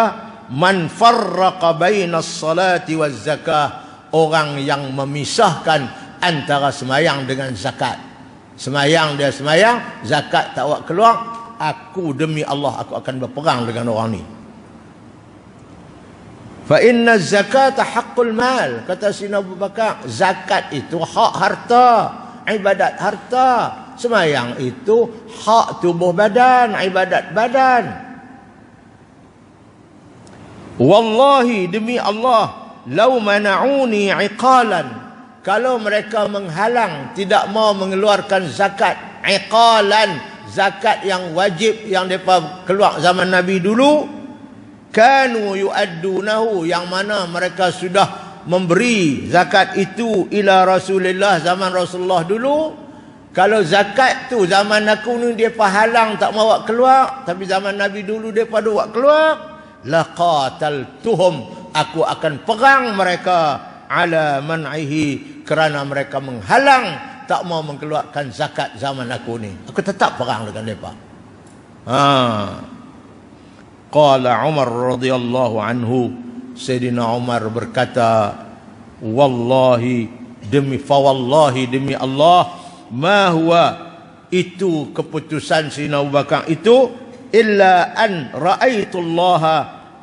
man farraqa bainas salati waz zakah, orang yang memisahkan antara semayang dengan zakat. Semayang dia semayang, zakat tak buat keluar, aku demi Allah aku akan berperang dengan orang ni. Fa inna zakata haqqul mal, kata Sayyidina Abu Bakar, zakat itu hak harta, ibadat harta. Semayang itu hak tubuh badan, ibadat badan. Wallahi demi Allah, lau mana'uni iqalan, kalau mereka menghalang, tidak mau mengeluarkan zakat, iqalan, zakat yang wajib yang mereka keluar zaman Nabi dulu, kanu yu'addunahu, yang mana mereka sudah memberi zakat itu ila Rasulullah zaman Rasulullah dulu. Kalau zakat tu zaman aku ni depa halang tak mau buat keluar, tapi zaman Nabi dulu depa ada buat keluar, laqataltuhum, aku akan perang mereka ala man'ihi, kerana mereka menghalang tak mau mengeluarkan zakat zaman aku ni. Aku tetap perang dengan depa. Qala Umar radhiyallahu anhu, Sayyidina Umar berkata, wallahi, demi Allah, ma huwa, itu keputusan Sayyidina Abu Bakar itu, illa an ra'aitullaha,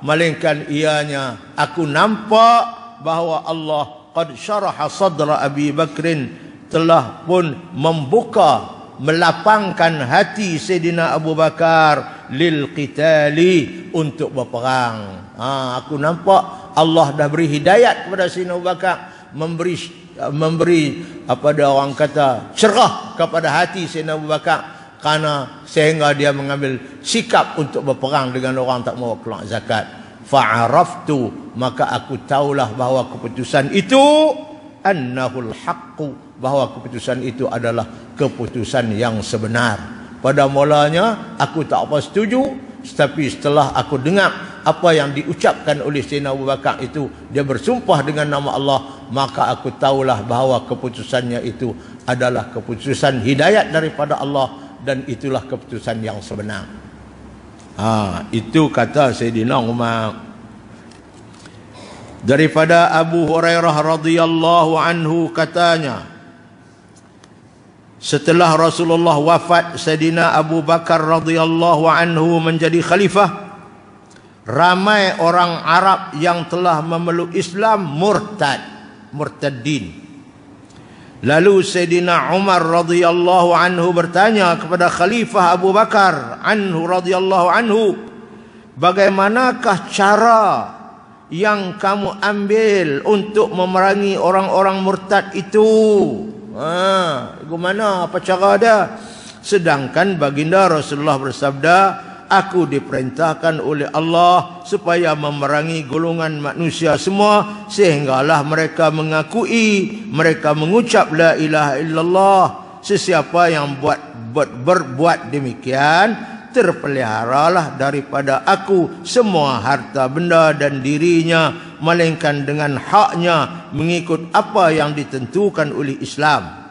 melainkan ianya aku nampak bahawa Allah qad syaraha sadra Abi Bakrin, telah pun membuka, melapangkan hati Sayyidina Abu Bakar lil qitali, untuk berperang. Aku nampak Allah dah beri hidayat kepada Sayyidina Abu Bakar, memberi apa dia orang kata, cerah kepada hati Sayyidina Abu Bakar, kerana sehingga dia mengambil sikap untuk berperang dengan orang tak mau keluar zakat. Fa'araftu, maka aku tahulah bahawa keputusan itu annahul haqqu, bahawa keputusan itu adalah keputusan yang sebenar. Pada mulanya aku tak apa setuju, tapi setelah aku dengar apa yang diucapkan oleh Sayyidina Abu Bakar itu, dia bersumpah dengan nama Allah, maka aku tahulah bahawa keputusannya itu adalah keputusan hidayat daripada Allah, dan itulah keputusan yang sebenar. Itu kata Sayyidina Umar. Daripada Abu Hurairah radhiyallahu anhu katanya, setelah Rasulullah wafat, Sayyidina Abu Bakar radhiyallahu anhu menjadi khalifah. Ramai orang Arab yang telah memeluk Islam murtadin. Lalu Sayyidina Umar radhiyallahu anhu bertanya kepada Khalifah Abu Bakar radhiyallahu anhu, bagaimanakah cara yang kamu ambil untuk memerangi orang-orang murtad itu? Bagaimana, apa cara dia? Sedangkan baginda Rasulullah bersabda, aku diperintahkan oleh Allah supaya memerangi golongan manusia semua, sehinggalah mereka mengakui, mereka mengucap la ilaha illallah. Sesiapa yang berbuat demikian, terpeliharalah daripada aku semua harta benda dan dirinya, melainkan dengan haknya, mengikut apa yang ditentukan oleh Islam.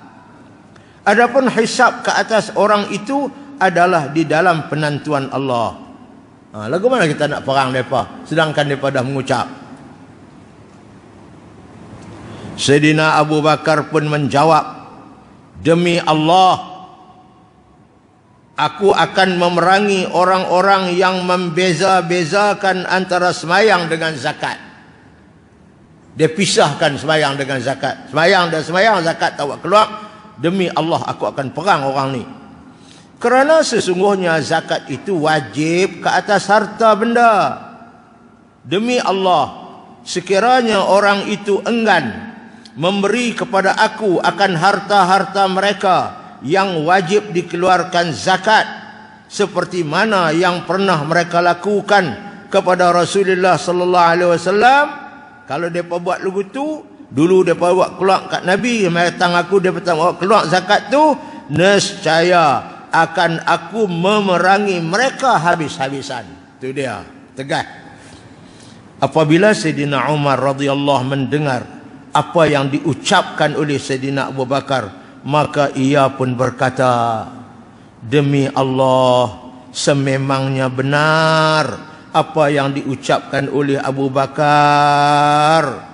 Adapun hisab ke atas orang itu adalah di dalam penentuan Allah. Lagu mana kita nak perang mereka, sedangkan mereka dah mengucap. Sayyidina Abu Bakar pun menjawab, demi Allah, aku akan memerangi orang-orang yang membeza-bezakan antara semayang dengan zakat. Dia pisahkan semayang dengan zakat. Semayang dan semayang, zakat tak buat keluar. Demi Allah, aku akan perang orang ni. Kerana sesungguhnya zakat itu wajib ke atas harta benda. Demi Allah, sekiranya orang itu enggan memberi kepada aku akan harta-harta mereka yang wajib dikeluarkan zakat, seperti mana yang pernah mereka lakukan kepada Rasulullah sallallahu alaihi wasallam. Kalau depa buat lagu tu, dulu depa buat keluar kat Nabi, datang aku depa tak buat keluar zakat tu, nescaya akan aku memerangi mereka habis-habisan. Itu dia, tegas. Apabila Sayyidina Umar radhiyallahu mendengar apa yang diucapkan oleh Sayyidina Abu Bakar, maka ia pun berkata, demi Allah, sememangnya benar apa yang diucapkan oleh Abu Bakar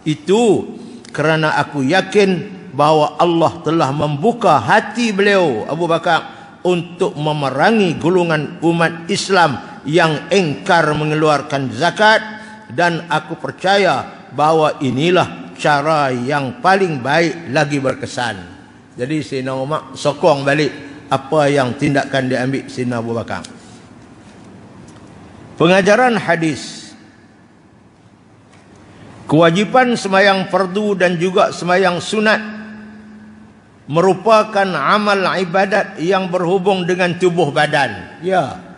itu, kerana aku yakin bahawa Allah telah membuka hati beliau Abu Bakar untuk memerangi golongan umat Islam yang engkar mengeluarkan zakat, dan aku percaya bahawa inilah cara yang paling baik lagi berkesan. Jadi Sayyidina Umar sokong balik apa yang tindakan diambil Sayyidina Abu Bakar. Pengajaran hadis, kewajipan semayang fardu dan juga semayang sunat merupakan amal ibadat yang berhubung dengan tubuh badan. Ya.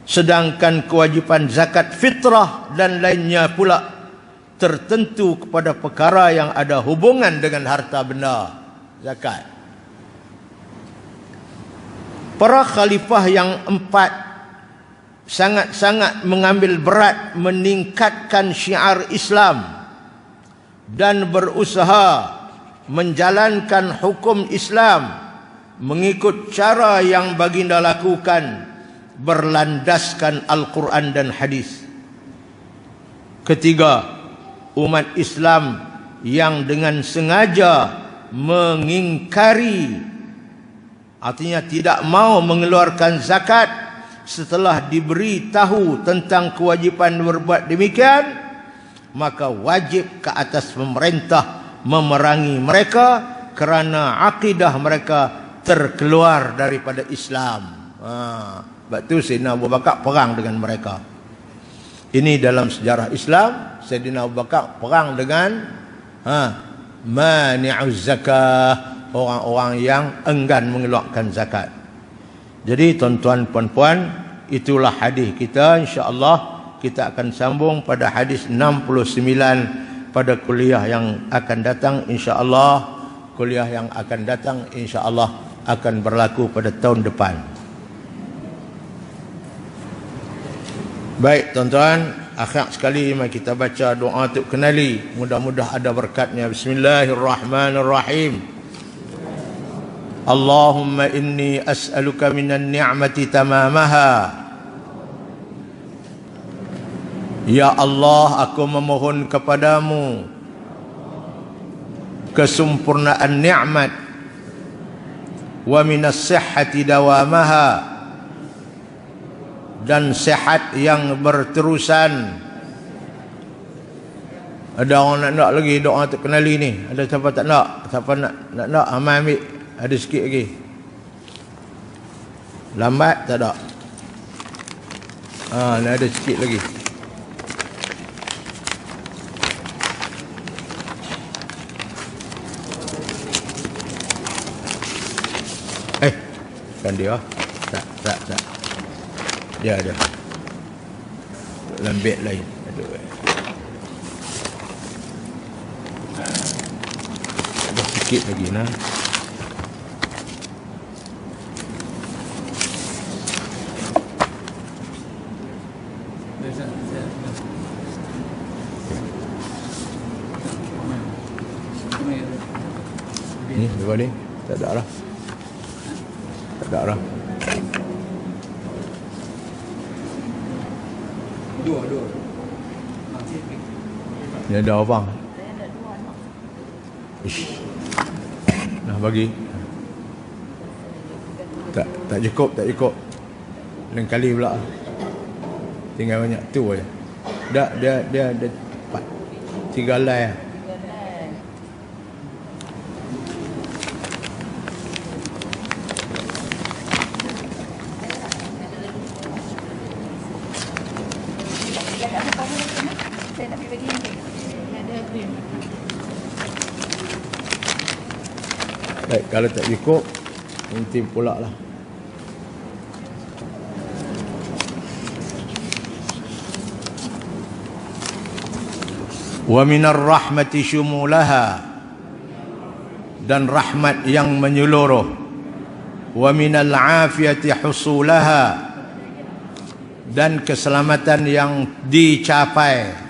Sedangkan kewajipan zakat fitrah dan lainnya pula tertentu kepada perkara yang ada hubungan dengan harta benda, zakat. Para khalifah yang empat sangat-sangat mengambil berat meningkatkan syiar Islam dan berusaha menjalankan hukum Islam mengikut cara yang baginda lakukan berlandaskan Al-Quran dan hadis. Ketiga, umat Islam yang dengan sengaja mengingkari, artinya tidak mau mengeluarkan zakat setelah diberi tahu tentang kewajipan berbuat demikian, maka wajib ke atas pemerintah memerangi mereka kerana akidah mereka terkeluar daripada Islam. Sebab tu Sayyidina Abu Bakar perang dengan mereka. Ini dalam sejarah Islam, Sayyidina Abu Bakar perang dengan mani'uz zakah, orang-orang yang enggan mengeluarkan zakat. Jadi tuan-tuan puan-puan, itulah hadis kita. InsyaAllah kita akan sambung pada hadis 69 pada kuliah yang akan datang. InsyaAllah kuliah yang akan datang InsyaAllah akan berlaku pada tahun depan. Baik tuan-tuan, akhir sekali mari kita baca doa untuk kenali. Mudah-mudahan ada berkatnya. Bismillahirrahmanirrahim. Allahumma inni as'aluka minan ni'mati tamamaha. Ya Allah, aku memohon kepadamu kesempurnaan nikmat, wa minas sihhati dawamaha, dan sehat yang berterusan. Ada orang nak lagi doa untuk kenali ni? Ada siapa tak nak? Siapa nak amal ambil? Ada sikit lagi. Lambat tak ada? Ni ada sikit lagi. Kan dia? Tak. Dia ada lembek lain. Aduh. Ada sikit lagi nah. Ni boleh? Tak ada lah. Tak ada lah. Dua. Ni ada apa? Saya ada dua anak. Ish. Nah bagi. Tak cukup. Lain kali pula. Tinggal banyak tu aja. Dia 4. 3 helai. Saya nak pergi bagi ada green. Baik, kalau tak cukup nanti pula lah. Wa minar rahmati syumulaha, dan rahmat yang menyeluruh. Wa minal afiyati husulaha, dan keselamatan yang dicapai.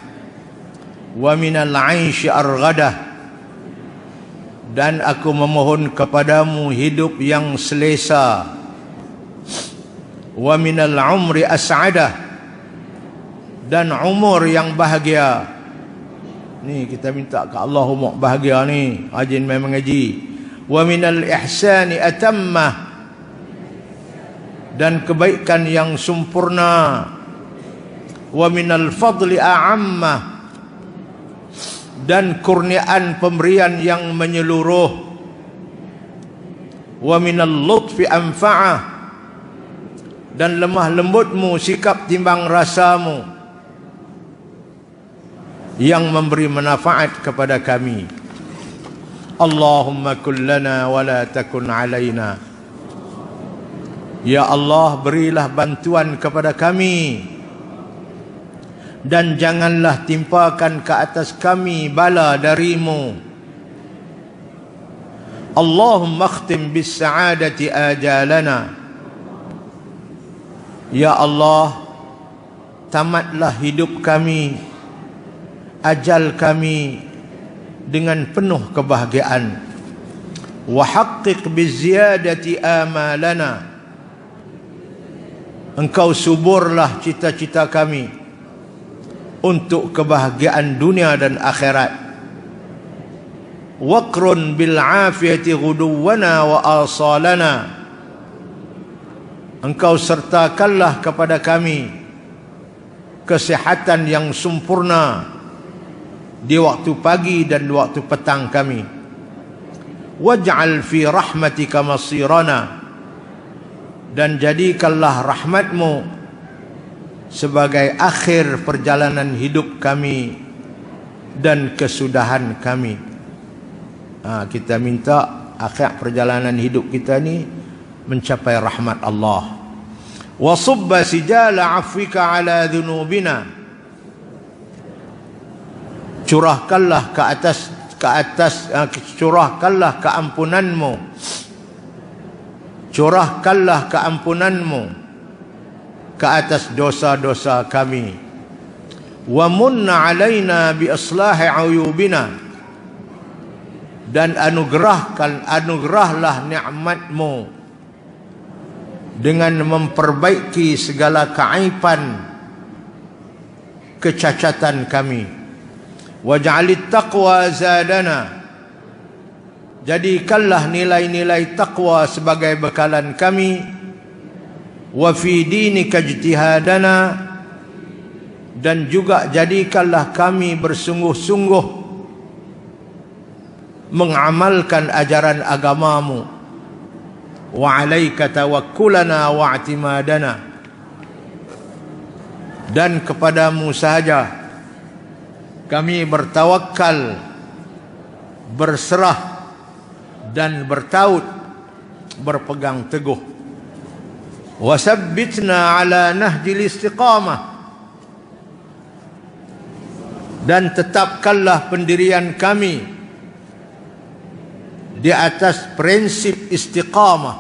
Wa minal aishi arghadah, dan aku memohon kepadamu hidup yang selesa. Wa minal umri as'adah, dan umur yang bahagia. Ni kita minta ke Allah umur bahagia ni, rajin main mengaji. Wa minal ihsani atammah, dan kebaikan yang sempurna. Wa minal fadli a'ammah, dan kurniaan pemberian yang menyeluruh. Wa minal lutfi anfa'ah, dan lemah lembutmu sikap timbang rasamu yang memberi manfaat kepada kami. Allahumma kun lana wa la takun alaina. Ya Allah, berilah bantuan kepada kami dan janganlah timpakan ke atas kami bala darimu. Allahumma akhtim bis sa'adati ajalana. Ya Allah, tamatlah hidup kami, ajal kami dengan penuh kebahagiaan. Wa haqqiq biziyadati amalana. Engkau suburlah cita-cita kami untuk kebahagiaan dunia dan akhirat. Waqrun bil afiyati ghuduwana wa asalana. Engkau sertakanlah kepada kami kesihatan yang sempurna di waktu pagi dan waktu petang kami. Waj'al fi rahmatika masirana. Dan jadikanlah rahmatmu sebagai akhir perjalanan hidup kami dan kesudahan kami. Kita minta akhir perjalanan hidup kita ni mencapai rahmat Allah. Wa subba sijala afwika ala dhunubina. Curahkanlah ke atas curahkanlah keampunanmu, curahkanlah keampunanmu ke atas dosa-dosa kami. Wa munna alaina bi islahi uyubina. Dan anugerahlah nikmatmu dengan memperbaiki segala keaiban kecacatan kami. Waj'alit taqwa zadana. Jadikanlah nilai-nilai taqwa sebagai bekalan kami. Wa fi dinika ijtihadana. Dan juga jadikanlah kami bersungguh-sungguh mengamalkan ajaran agamamu. Wa alaika tawakkulana wa i'timadana. Dan kepadamu sahaja kami bertawakal, berserah dan bertaut, berpegang teguh. Wasabbitna ala nahjil istiqamah. Dan tetapkanlah pendirian kami di atas prinsip istiqamah,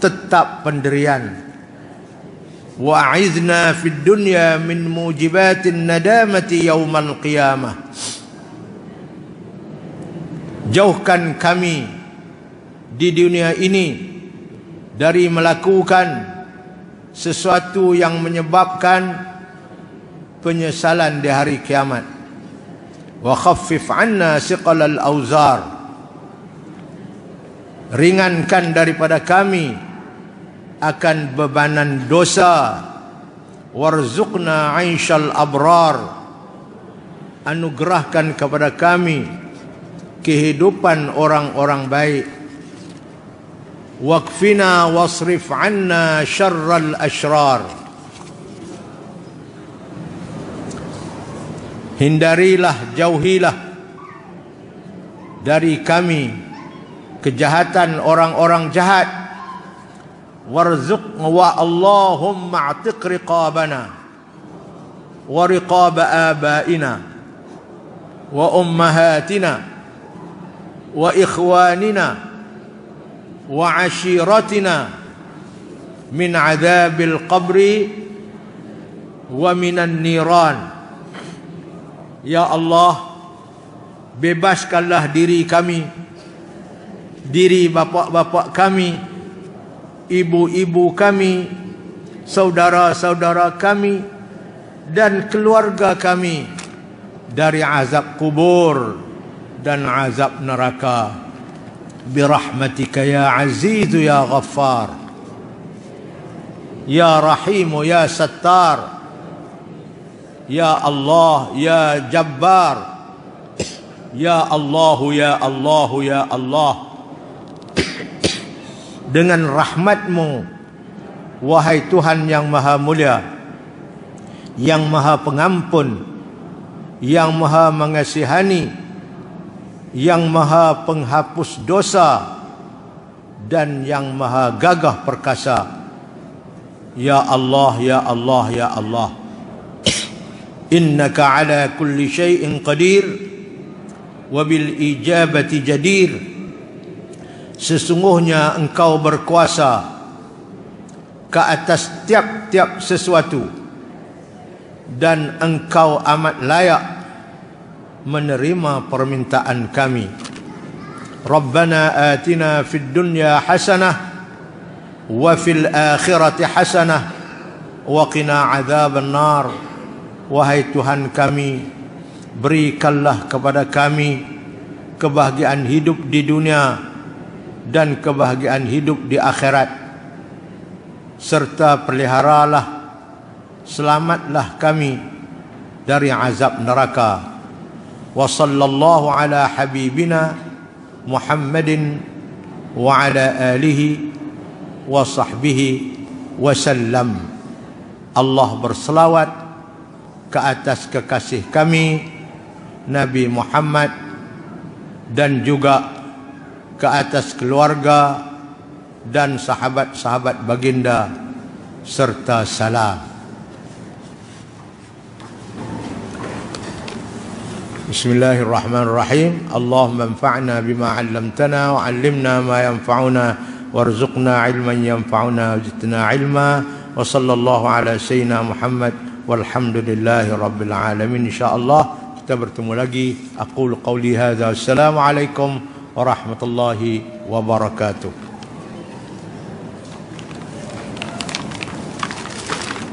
tetap pendirian. Wa'izna fid dunya min mujibatin nadamati yaumal qiyamah. Jauhkan kami di dunia ini dari melakukan sesuatu yang menyebabkan penyesalan di hari kiamat. Wa khaffif 'anna siqalal auzar. Ringankan daripada kami akan bebanan dosa. Warzuqna 'aishal abrar. Anugerahkan kepada kami kehidupan orang-orang baik. Waqfina wasrif 'anna syarral ashrar. Hindarilah, jauhilah dari kami kejahatan orang-orang jahat. Warzuq wa Allahumma a'tiq riqabana wa riqab abaina wa ummahatina wa ikhwanina wa ashiratina min adzabil qabri wa minan niran. Ya Allah, bebaskanlah diri kami, diri bapa-bapa kami, ibu-ibu kami, saudara-saudara kami dan keluarga kami dari azab kubur dan azab neraka. Birahmatika ya Azizu ya Ghaffar, ya Rahimu ya Sattar, ya Allah ya Jabbar, ya Allahu ya Allahu ya Allah. Dengan rahmatmu, wahai Tuhan yang maha mulia, yang maha pengampun, yang maha mengasihani, yang maha penghapus dosa dan yang maha gagah perkasa. Ya Allah, ya Allah, ya Allah, innaka ala kulli syai'in qadir wa bil ijabati jadir. Sesungguhnya engkau berkuasa ke atas tiap-tiap sesuatu dan engkau amat layak menerima permintaan kami. Rabbana atina fid dunya hasanah wa fil akhirati hasanah wa qina adzaban nar. Wahai Tuhan kami, berikanlah kepada kami kebahagiaan hidup di dunia dan kebahagiaan hidup di akhirat, serta peliharalah, selamatlah kami dari azab neraka. Wa sallallahu ala habibina Muhammadin wa ala alihi wa sahbihi wa sallam. Allah berselawat ke atas kekasih kami Nabi Muhammad dan juga ke atas keluarga dan sahabat-sahabat baginda serta salam. Bismillahirrahmanirrahim. Allahumma anfa'na bima 'allamtana wa 'allimna ma yanfa'una warzuqna 'ilman yanfa'una wazidna 'ilma. Wa sallallahu ala sayyidina Muhammad walhamdulillahi rabbil alamin. Insyaallah kita bertemu lagi. Aqulu qawli hadza. Assalamualaikum warahmatullahi wabarakatuh.